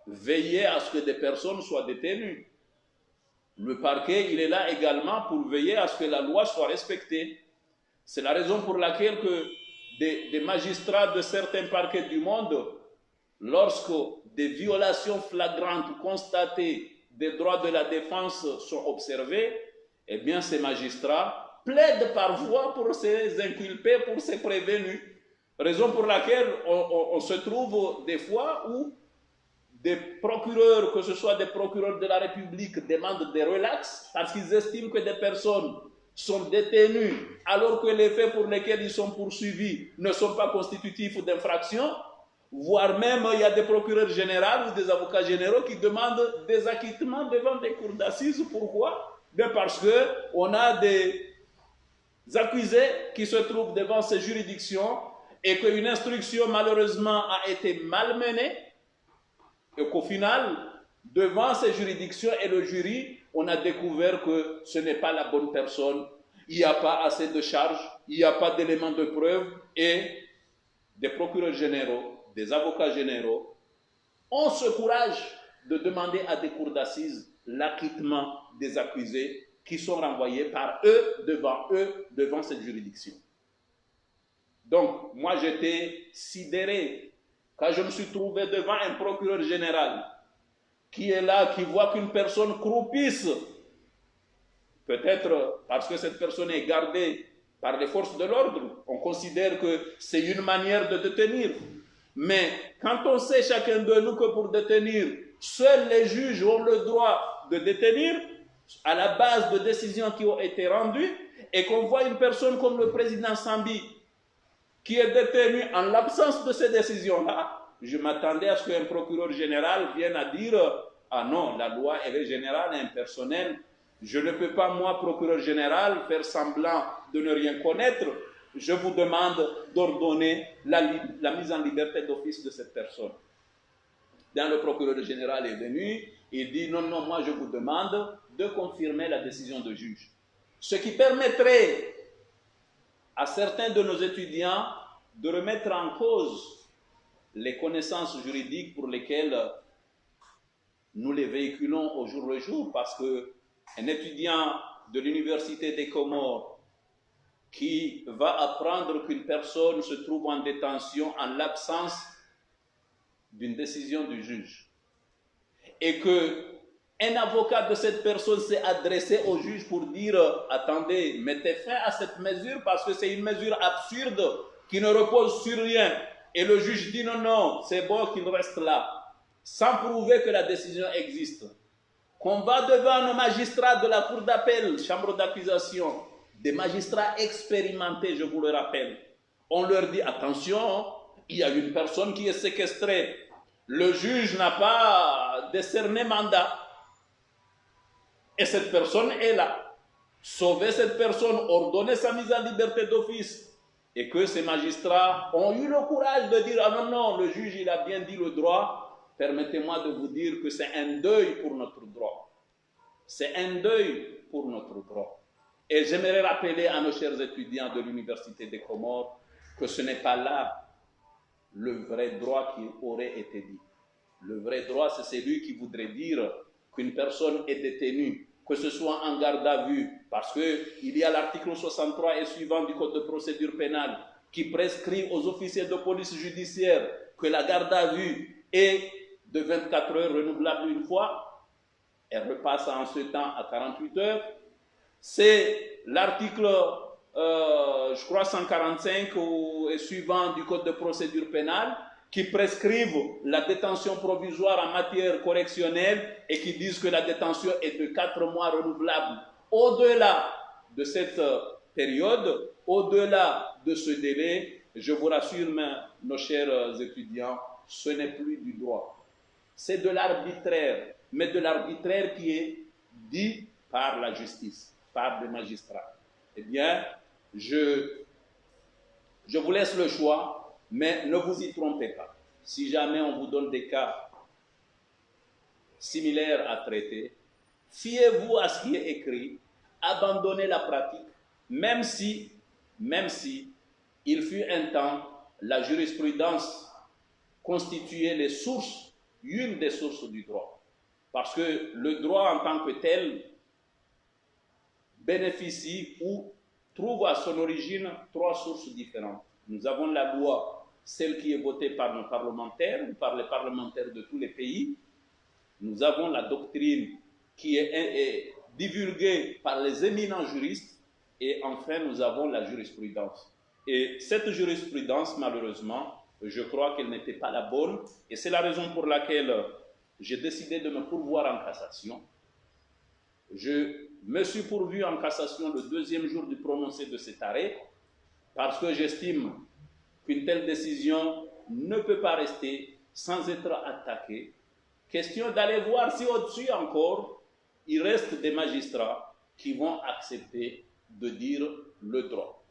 veiller à ce que des personnes soient détenues. Le parquet, il est là également pour veiller à ce que la loi soit respectée. C'est la raison pour laquelle que des magistrats de certains parquets du monde, lorsque des violations flagrantes constatées des droits de la défense sont observées, eh bien ces magistrats plaident parfois pour ces inculpés, pour ces prévenus. Raison pour laquelle on se trouve des fois où des procureurs, que ce soit des procureurs de la République, demandent des relax parce qu'ils estiment que des personnes sont détenues alors que les faits pour lesquels ils sont poursuivis ne sont pas constitutifs d'infraction, voire même il y a des procureurs généraux ou des avocats généraux qui demandent des acquittements devant des cours d'assises. Pourquoi? Bien parce qu'on a des accusés qui se trouvent devant ces juridictions et qu'une instruction malheureusement a été malmenée et qu'au final, devant ces juridictions et le jury, on a découvert que ce n'est pas la bonne personne, il n'y a pas assez de charges, il n'y a pas d'éléments de preuve et des procureurs généraux, des avocats généraux ont ce courage de demander à des cours d'assises l'acquittement des accusés qui sont renvoyés par eux, devant cette juridiction. Donc, moi j'étais sidéré quand je me suis trouvé devant un procureur général qui est là, qui voit qu'une personne croupisse, peut-être parce que cette personne est gardée par les forces de l'ordre, on considère que c'est une manière de détenir. Mais quand on sait chacun de nous que pour détenir, seuls les juges ont le droit de détenir à la base de décisions qui ont été rendues, et qu'on voit une personne comme le président Sambi qui est détenu en l'absence de ces décisions-là, je m'attendais à ce qu'un procureur général vienne à dire « Ah non, la loi elle est générale et impersonnelle. Je ne peux pas, moi, procureur général, faire semblant de ne rien connaître. Je vous demande d'ordonner la mise en liberté d'office de cette personne. » Quand le procureur général est venu, il dit « Non, non, moi je vous demande de confirmer la décision de juge. » Ce qui permettrait à certains de nos étudiants de remettre en cause les connaissances juridiques pour lesquelles nous les véhiculons au jour le jour, parce qu'un étudiant de l'Université des Comores qui va apprendre qu'une personne se trouve en détention en l'absence d'une décision du juge et qu'un avocat de cette personne s'est adressé au juge pour dire « Attendez, mettez fin à cette mesure parce que c'est une mesure absurde qui ne repose sur rien. » Et le juge dit « Non, non, c'est bon qu'il reste là. » Sans prouver que la décision existe. Qu'on va devant nos magistrats de la cour d'appel, chambre d'accusation, des magistrats expérimentés, je vous le rappelle. On leur dit « Attention, il y a une personne qui est séquestrée. Le juge n'a pas décerné mandat. Et cette personne est là. Sauver cette personne, ordonner sa mise en liberté d'office. Et que ces magistrats ont eu le courage de dire « Ah non, non, le juge il a bien dit le droit. » Permettez-moi de vous dire que c'est un deuil pour notre droit. C'est un deuil pour notre droit. Et j'aimerais rappeler à nos chers étudiants de l'Université des Comores que ce n'est pas là le vrai droit qui aurait été dit. Le vrai droit, c'est celui qui voudrait dire qu'une personne est détenue, que ce soit en garde à vue, parce qu'il y a l'article 63 et suivant du Code de procédure pénale qui prescrit aux officiers de police judiciaire que la garde à vue est de 24 heures renouvelable une fois, elle repasse en ce temps à 48 heures. C'est l'article, je crois, 145 et suivant du Code de procédure pénale qui prescrivent la détention provisoire en matière correctionnelle et qui disent que la détention est de 4 mois renouvelable. Au-delà de cette période, au-delà de ce délai, je vous rassure, nos chers étudiants, ce n'est plus du droit. C'est de l'arbitraire. mais de l'arbitraire qui est dit par la justice, par des magistrats. Eh bien, je vous laisse le choix, mais ne vous y trompez pas. Si jamais on vous donne des cas similaires à traiter, fiez-vous à ce qui est écrit, abandonnez la pratique, même si il fut un temps, la jurisprudence constituait les sources, une des sources du droit. Parce que le droit en tant que tel bénéficie ou trouve à son origine trois sources différentes. Nous avons la loi, celle qui est votée par nos parlementaires ou par les parlementaires de tous les pays. Nous avons la doctrine qui est divulguée par les éminents juristes. Et enfin, nous avons la jurisprudence. Et cette jurisprudence, malheureusement, je crois qu'elle n'était pas la bonne. Et c'est la raison pour laquelle j'ai décidé de me pourvoir en cassation. Je me suis pourvu en cassation le deuxième jour du prononcé de cet arrêt, parce que j'estime qu'une telle décision ne peut pas rester sans être attaquée. Question d'aller voir si au-dessus encore, il reste des magistrats qui vont accepter de dire le droit.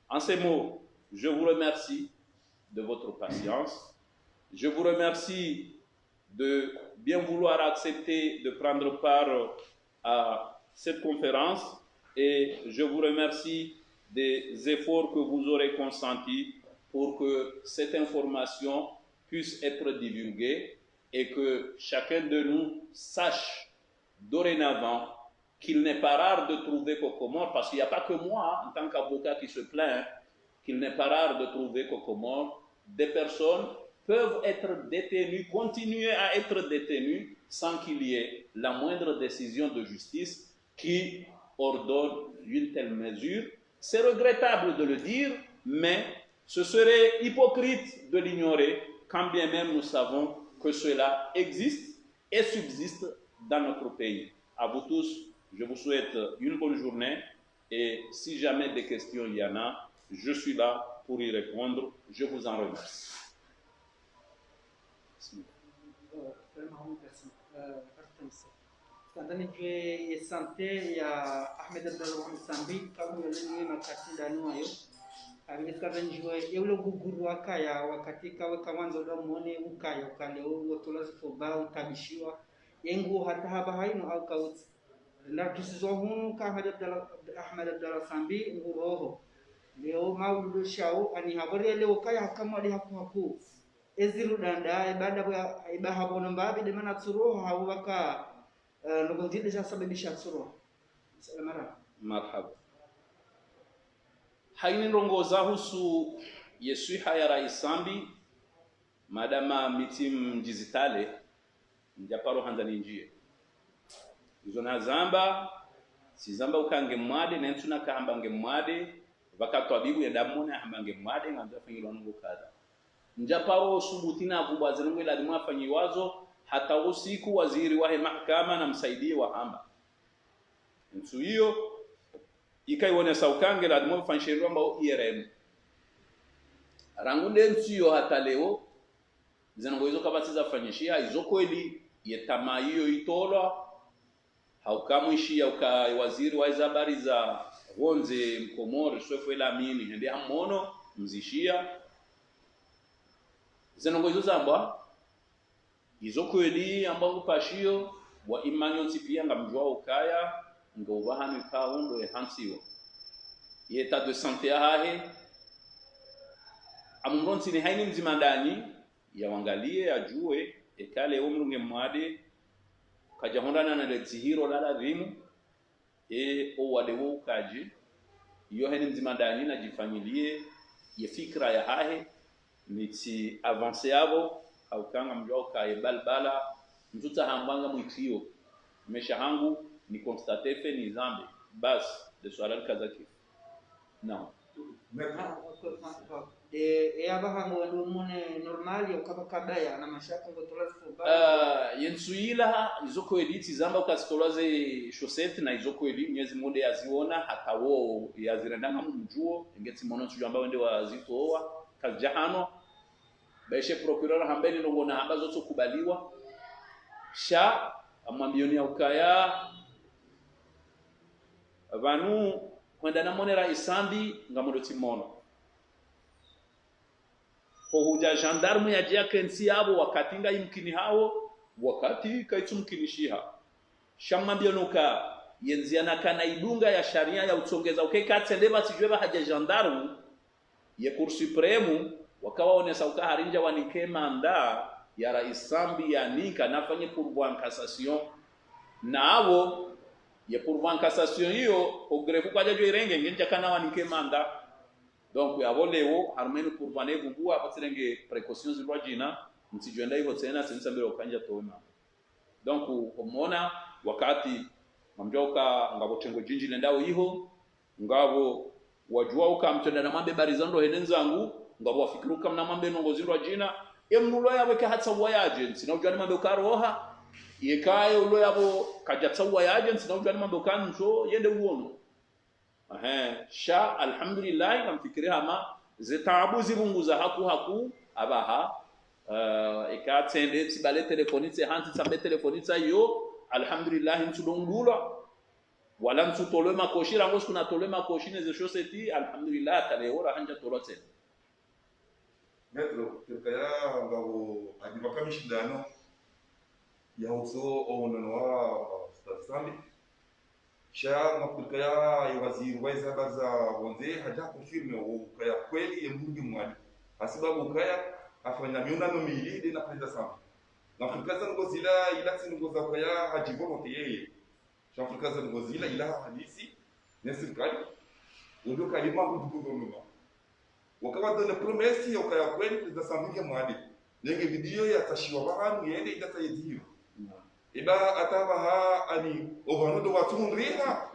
En ces mots, je vous remercie de votre patience. Je vous remercie de bien vouloir accepter de prendre part à cette conférence et je vous remercie des efforts que vous aurez consentis pour que cette information puisse être divulguée et que chacun de nous sache dorénavant qu'il n'est pas rare de trouver qu'au Comores, parce qu'il n'y a pas que moi, en tant qu'avocat, qui se plaint, qu'il n'est pas rare de trouver qu'au Comores, des personnes peuvent être détenues, continuer à être détenues sans qu'il y ait la moindre décision de justice qui ordonne une telle mesure. C'est regrettable de le dire, mais ce serait hypocrite de l'ignorer, quand bien même nous savons que cela existe et subsiste dans notre pays. À vous tous, je vous souhaite une bonne journée et si jamais des questions il y en a, je suis là pour y répondre. Je vous en remercie. Nadhani juu ya sante ya Ahmed Abdallah Sambi kama yule makati ndani wayo abisika njoo yule guguru wakaya wakati kawe kamanzo ndo muone ukaya ukale utolazi foba utabishiwa yengu hata haba haino au kauti na tusizo hunu ka Ahmed Abdallah Sambi nguroho leo mauludu shao ani habari leo kaya kama ali hapo eziru danda ibada ya ibaha bono mbabi de mana tsuruho hawaka nubunzide jasababisha tsuruho marhaba haini rongoza husu yesu haya raisambi madama mitim digitale njaparo hanzani njie izona zamba si zamba ukange mwade na ntuna kahamba nge mwade vakatwa bibu ya damona hamba nge mwade nganja fanyilo nungu kada njaparo subutina kubwa zilungwe lazima afanyiwazo hata usiku waziri wa mahakama na msaidie wa hamba nsu hiyo ikaiwone saukange lazima mfanishirio ambao IRM rangunde nsu hiyo hata leo zinango hizo kabatiza fanyishia hizo kweli yetama hiyo itolwa haukamwishia uka waziri wa habari za Gonze Mkomori swefu ila mini hende hamono mzishia zinango hizo zamba hizo kweli ambao pashio wa imanyo nsipia ngamjwa ukaya ngo bahanu kaundo ehansiwo yeta de santé ahe amungonsi ni haini mzimandani ya wangalie ajue ekale umrunge mwade kajahondana na lezihiro la lazimu o wadewo ukaji iyo haini mzimandani na jifanyilie ye fikra ya hahe niti avance yabo haukanga mjoka balbala mtuta hambanga mwitio mesha hangu ni constate fe ni zambi bas de swala kazaki non de abahango ndo mone normali ukaba kabaya na mashaka ngotola foba yensuila izoko editi zamba ukasitolaze chaussette na izoko edi nyezi mode yaziona hata wo yazirendanga mjuo ngeti mono tujamba wende wazitoa kajahano baishe procureur hambeni ndongona hamba zote kubaliwa sha amwambioni ukaya vanu kwenda namonera isambi ngamondo timono ko huja gendarme ya jia kensi yabo wakati nga imkini hao wakati kaitumkinishiha shamambionuka yenziana kana idunga ya sharia ya utsongeza ukekatendeba sijweba haja gendarme ye Cour supreme wakawaonesa ukaharinja wanike manda ya rais Sambi ya nika nafanye pourvoi en cassation nabo ye pourvoi en cassation hiyo ogrefu kwa jajo irenge ngenja kana wanike manda donc yabolewo harumeni pourvoi ne vumbua batsirenge précautions zilwajina msijwenda hivyo tena sinsambiro kanja tona donc umona wakati mamjoka ngabo tengo jinji lendao hiho ngabo wajua ukamtenda na mambe barizando henenzangu ngabo wafikiruka mna mambe nongozirwa jina emnulo yawe ka hatsa wa agency na ujani mambe ukaroha yekaye ulo yabo kajatsa wa agency na ujani mambe ukanzo yende uono sha alhamdulillah namfikiri hama zitaabu zibunguza haku abaha ikatende tibale telefonitse hanti tsambe telefonitsa yo alhamdulillah ntudongula wala ntutolwe makoshira ngo kuna tolwe makoshine ze shoseti alhamdulillah talehora hanja tolote metro tukaya ngabo adibaka mishindano ya uso ononoa stasambi sha ngapukaya waziri wa izabaza bonze haja confirme ukaya kweli embungi mwali asibabu ukaya afanya miunano miili na kwenda sambi ngapukasa ngozila ila singoza ukaya hajivono yeye shafurikaza ngozila ila hadisi nesirikali ndio kalima kudukugonoma wakawa dona promesse ya ukaya kweli kwenda sambi mwali nenge video ya tashiwa bahanu yende idata yedio iba atabaha ani obanodo watundriha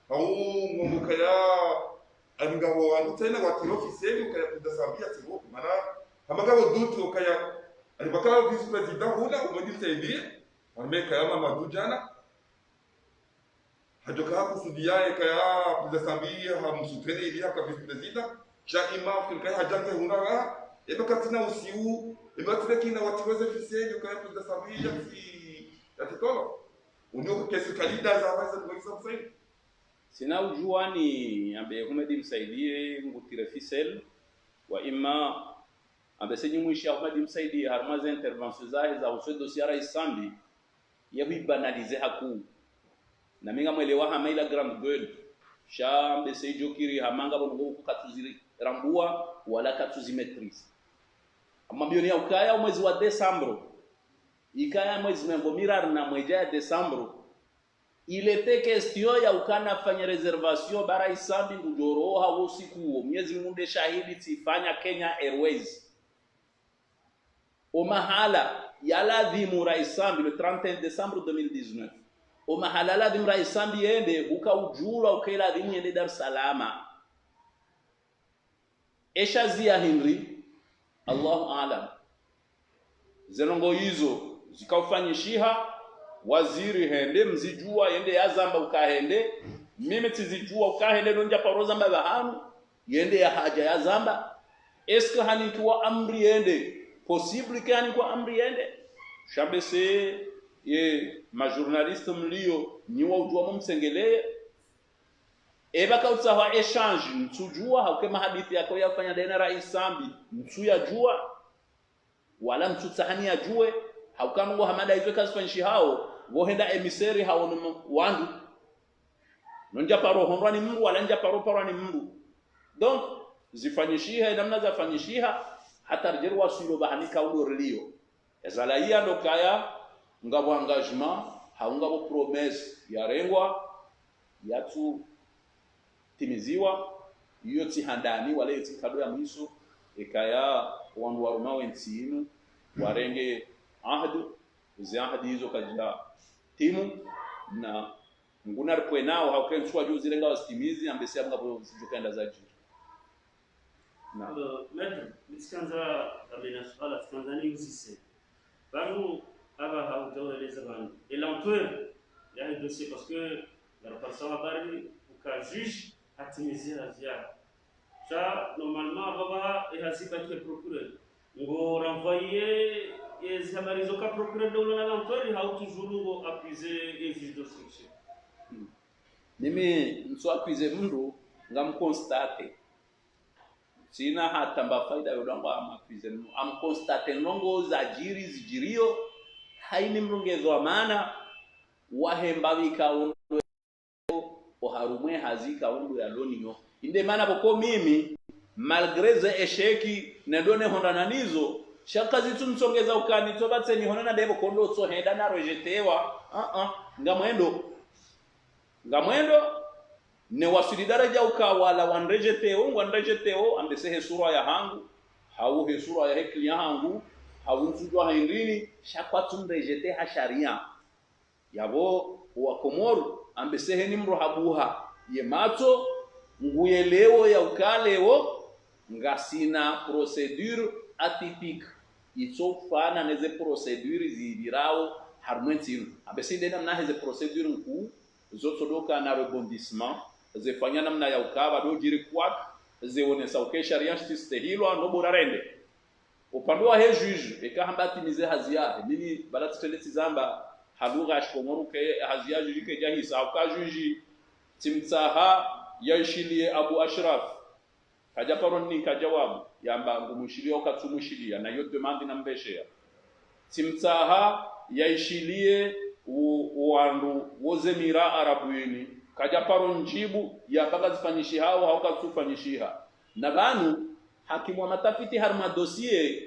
au ngomukaya angabo wanu tena watu officiel ukaya kudasambia tibo mana hamagabo dutu ukaya alibakao vice president hula umodi saidie ameka yama madujana hajoka kusudia kaya kudasambia hamsutene ili haka vice president shaima kulika hajante hunara iba katina usiu iba tulekina watu officiel ukaya kudasambia atikolo unyo kesi kalida za waza kwa sababu sina ujuani ambe Ahmed msaidie ngutire fisel wa imma ambe senyumwisha Ahmed msaidie harmaza intervention za uso dossier isambi yabi banalize haku na minga mwelewa hamaila grand gueule sha ambe sejokiri hamanga bongo kukatuziri rambua wala katuzimetrize amambio ni ukaya mwezi wa Desemba ikaya mwezi mengomirar na mweja ya Desambro ilete question ya ukana fanya reservation bara isambi ngujoroha usiku huo miezi munde shahidi tifanya Kenya Airways o mahala ya ladhimu raisambi le 31 décembre 2019 o mahala ladhimu raisambi yende ukaujula ukaila dhimu yende Dar es Salaam eshazia Henry Allahu aalam zenongo hizo zikaufanyishiha waziri hende mzijua yende yazamba ukahende mimi tizijua ukahende nonja paroza mbahanu yende ya haja yazamba eska hani kwa amri yende possible kani kwa amri yende shabese ye majournaliste mlio niwa ujua mumsengelee ebaka utsaha exchange mtujua haukema hadithi yako yafanya dena rais Sambi mtu yajua wala mtu tsahani ajue haukango hamada hizo kazi fanshi hao wohenda emiseri hao wandu nonja paro honrani Mungu wala nja paro ni Mungu donc zifanyishiha namna za fanyishiha hata rjeru wasilo bahanika ulorelio ezalaia ndokaya ngabo engagement haungabo promesse yarengwa yatu timiziwa iyo tihandani wala iyo tikado ya mwiso ekaya wandu waruma wentinu warenge ahadu ahadi hizo kajia timu na nguna rikwe nao haukenswa juu zirenga wasitimizi ambesi ya mgapo zijukenda za jiri na metro nisikanza amena swala Tanzania usise banu aba hautaweleza banu et lenteur ya hii dossier parce que la personne habari uka juge atimizia zia ça normalement baba et hasiba que procureur ngo renvoyer les habari zoka procureur de la lantori how toujours appuyer et juge d'instruction. Mimi mswakwize mndu ngamconstate sina hata mba faida yodamba amakwize mndu amconstate nongo za jiri zijirio haini mrongezo wa maana wahemba bika oharumwe hazika undu ya loniyo inde maana boko mimi malgré ze esheki nedone hondananizo shaka zitu msongeza ukani tobatse ni honana debo kondo so henda na rejetewa ngamwendo ne wasiri daraja ukawala wanrejeteo ambesehe sura ya hangu hau he sura ya hekli ya hangu hau nsujwa haindrini shakwa tumrejete ha sharia yabo wa Komoro ambesehe ni mrohabuha ye mato nguyelewo ya ukalewo ngasina procedure atypique itsofana neze procedure zibirao harmentino abesinde namna heze procedure nku zotodoka na rebondissement zefanya namna ya ukaba do jiri kwak zeonesa uke sharia stihilo no borarende upande wa he juge ekahamba timize hazia nini balatselesi zamba halugha ashkomoro ke hazia juge ke jahisa uka juge timtsaha yaishilie Abu Ashraf kaja paroni kajawabu yamba ngumushilia ukatsumushia na yo demande na mbeshea timtsaha yaishilie uandu wozemira arabuini kaja paronjibu yabaga zifanyishi hao haukatufanyishiha na banu hakimu wa matafiti harma dossier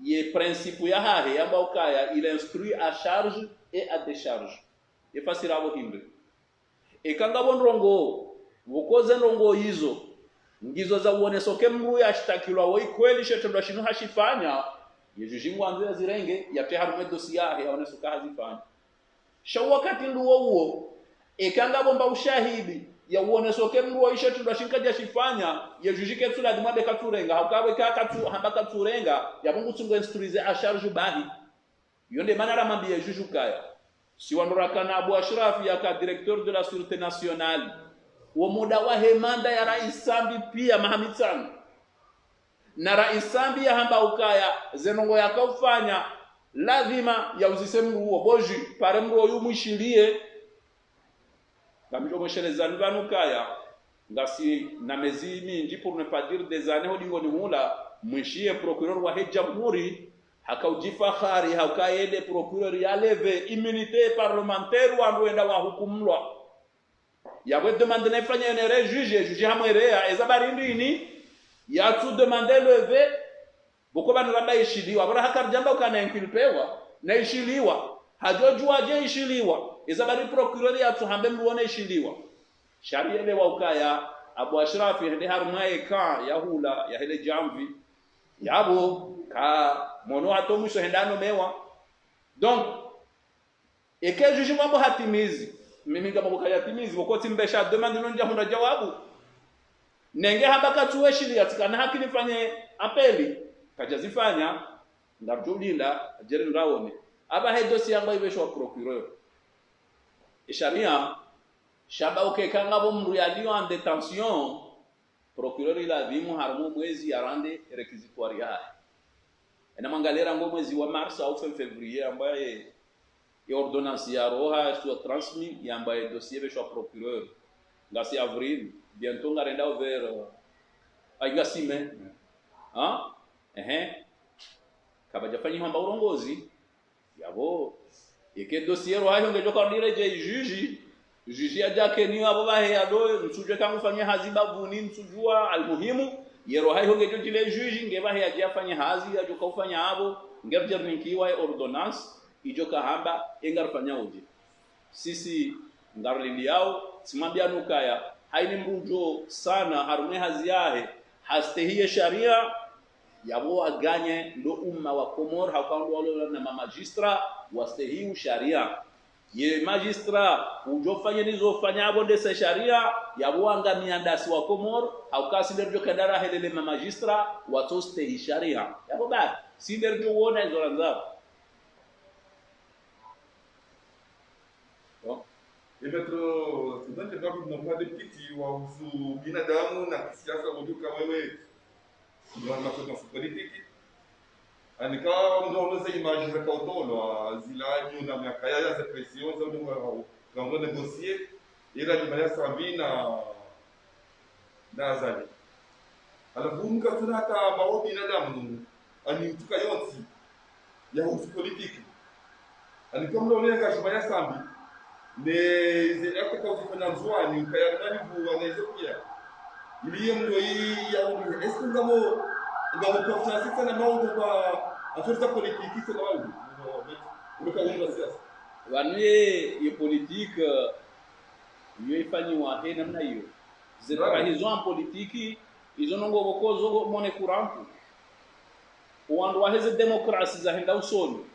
ye principe ya hahe yamba ukaya il instruit à charge et à décharge efasirabo himbe ekanga bonrongo bukoze ndongo hizo ngizo za uonesoke mru yashtakilwa woi kweli shetendo shinu hashifanya yejujingu anzira zirenge yate harumwe dossier yahe yaonesoka hazifanya shaw wakati nduo huo ekanga bomba ushahidi ya uonesoke mru waisha tudashinkaja shifanya yejujike tsula dimade katurenga haukawe kakatu hambaka turenga yabungu tsungo instruize a charge bahi yonde manara mambi yejujukaya si wandorakana Abu Ashraf yaka directeur de la sûreté nationale wa muda wa hemanda ya Rais Sambi pia mahamitsan na Rais Sambi ya hamba ukaya zenongo yakaufanya lazima ya uzisemru huo boji pare mru yu mwishilie kamjo mshelezani banukaya ngasi na mezi mingi pour ne pas dire des années hodingo ni hula mwishie procureur wa jamhuri hakaujifa khari haukaende procureur ya leve immunité parlementaire wa ndwenda wa hukumlwa yabwe demande ne fanya ne juge hamwerea ezabari ndini ya tu demander lever boko bana labda ishiliwa bora hakarjamba ukana inculpewa na ishiliwa hajojua je ishiliwa ezabari procureur ya tu hambe muone ishiliwa sharia ile wa ukaya Abu Ashraf hende harmaye ka yahula ya hele jamvi yabo ka mono hatomusho hendano mewa donc eke juge mambo hatimizi mimi kama bukayatimizi bokoti mbesha demande nonja hunda jawabu nenge habaka tuweshili atikana haki nifanye apeli kajazifanya ndarulinda jere ndawone aba he dossier yango ibeshwa procureur isharia shaba ukekanga bo mru yaliyo en détention procureur ila vimu harmu mwezi arande requisitoire ya ena mangalera ngo mwezi wa mars au février ambaye ordonnance ya roha soit transmis yambaye dossier beshwa procureur ngasi avril bientôt ngarenda vers ngasi mai kabajafanyi hamba urongozi yabo yeke dossier roha ngejoka ndire je juge ajake ni abo bahe ado nsujwe kangu fanya haziba vuni nsujua almuhimu yero hayo ngejo jile juge ngebahe ajafanya hazi ajoka ufanya abo ngerjernikiwa ordonnance ijoka hamba engarfanya uje sisi ngarlindi yao simambia nukaya haini mrujo sana harume hazi yahe hastehie sharia yabo aganye ndo umma wa Komoro hakando walo na magistra wastehiu sharia ye magistra ujofanya nizofanya abo ndese sharia yabo angamia ndasi wa Komoro haukasi nderjo kadara helele magistra watostehi sharia yabo ba si nderjo wona izoranza. Et maître, c'est vrai que quand vous n'avez pas de petits ou vous binadamu na kisiasa wajuka wewe ndio na kwa politique Anika ndo za image za kautolo zilanyo na miaka ya za pression za ndo ndo negocier ila ni maya sambi na azali. Alafu mkatuna hata maobi na damu ani mtuka yonsi ya usu politiki. Anika ndo lenga shimaya sambi ne zile kwa kufanya nzwani ukaya nani bu anaweza pia. Ili mndo hii ya uli eske ngamo confiance sana maudo kwa afurta politiki sana wao umekaunga siasa vanwe politique yo ifanyiwa he namna hiyo zirahizo en politique izo nongo bokozo mone courante wandu waheze demokrasi za henda usoni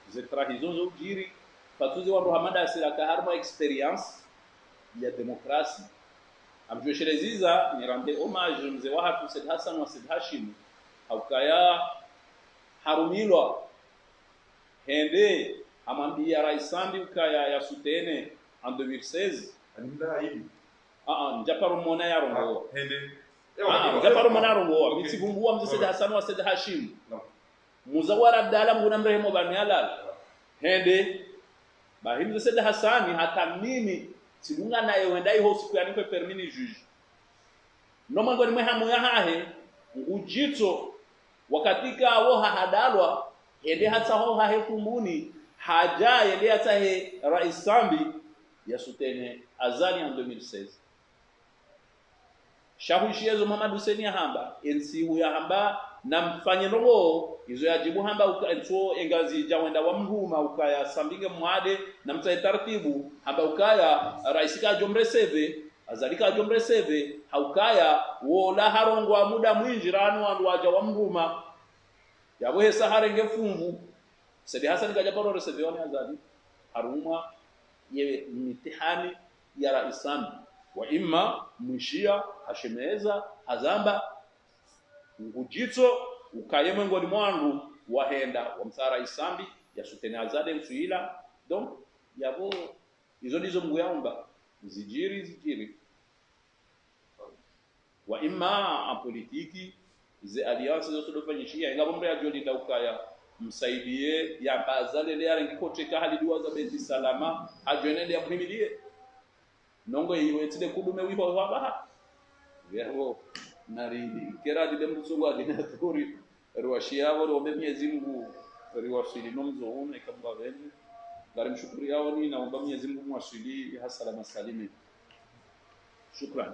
zirahizo zo jiri fatuzi wandu hamada asira ka harma experience ya demokrasi amjoshereziza nirande homage mzee wa hatu Said Hassan wa Said Hashim haukaya harumilwa hende amambia Rais Sambi ukaya ya sutene en 2016 animda hivi njaparo mona ya rongo hende njaparo mona rongo mitibumbua mzee Said Hassan wa Said Hashim muzawara Abdalla nguna mrehemo banyala hende bahim mzee Said Hassan hata mimi silunga naye wenda iho siku yaniko permini juge no mango ni mwehamu ya hahe ngujito wakatika wo hahadalwa ende hata ho hahe kumbuni haja yende hata he Rais Sambi ya sutene azali en 2016 shahushiezo Muhammad Hussein ya hamba ensi huya hamba na mfanye ndogo izo yajibu hamba ukaenso engazi jawenda wa mruma ukaya sambinge mwade na mtae taratibu hamba ukaya Rais ka jomre seve azalika jomre seve haukaya wola harongwa muda mwinji ranu wandu waja wa mruma yabo hesa harenge fumbu Said Hassan kaja paro reseve wani azali haruma ye mitihani ya Rais Sambi wa imma mwishia hashemeza hazamba ngujito ukayemwe ngoni mwandu wahenda wa msara Isambi ya sutene azade msuila donc yabo izo ndizo Mungu yaomba zijiri wa imma en politiki ze alliances zote dofanyishia ingabo mbe ajoli daukaya msaidie ya bazale le yarengi kote ka halidiwa za benti salama ajonende ya primilie nongo yiwe tide kudume wiho wabaha yabo naridi kera dile mzungu adinatori ruashia wao ombe Mwenyezi Mungu riwasili nomzo one kamba veni ngari mshukuri yao ni naomba Mwenyezi Mungu mwasili hasalama salimi shukran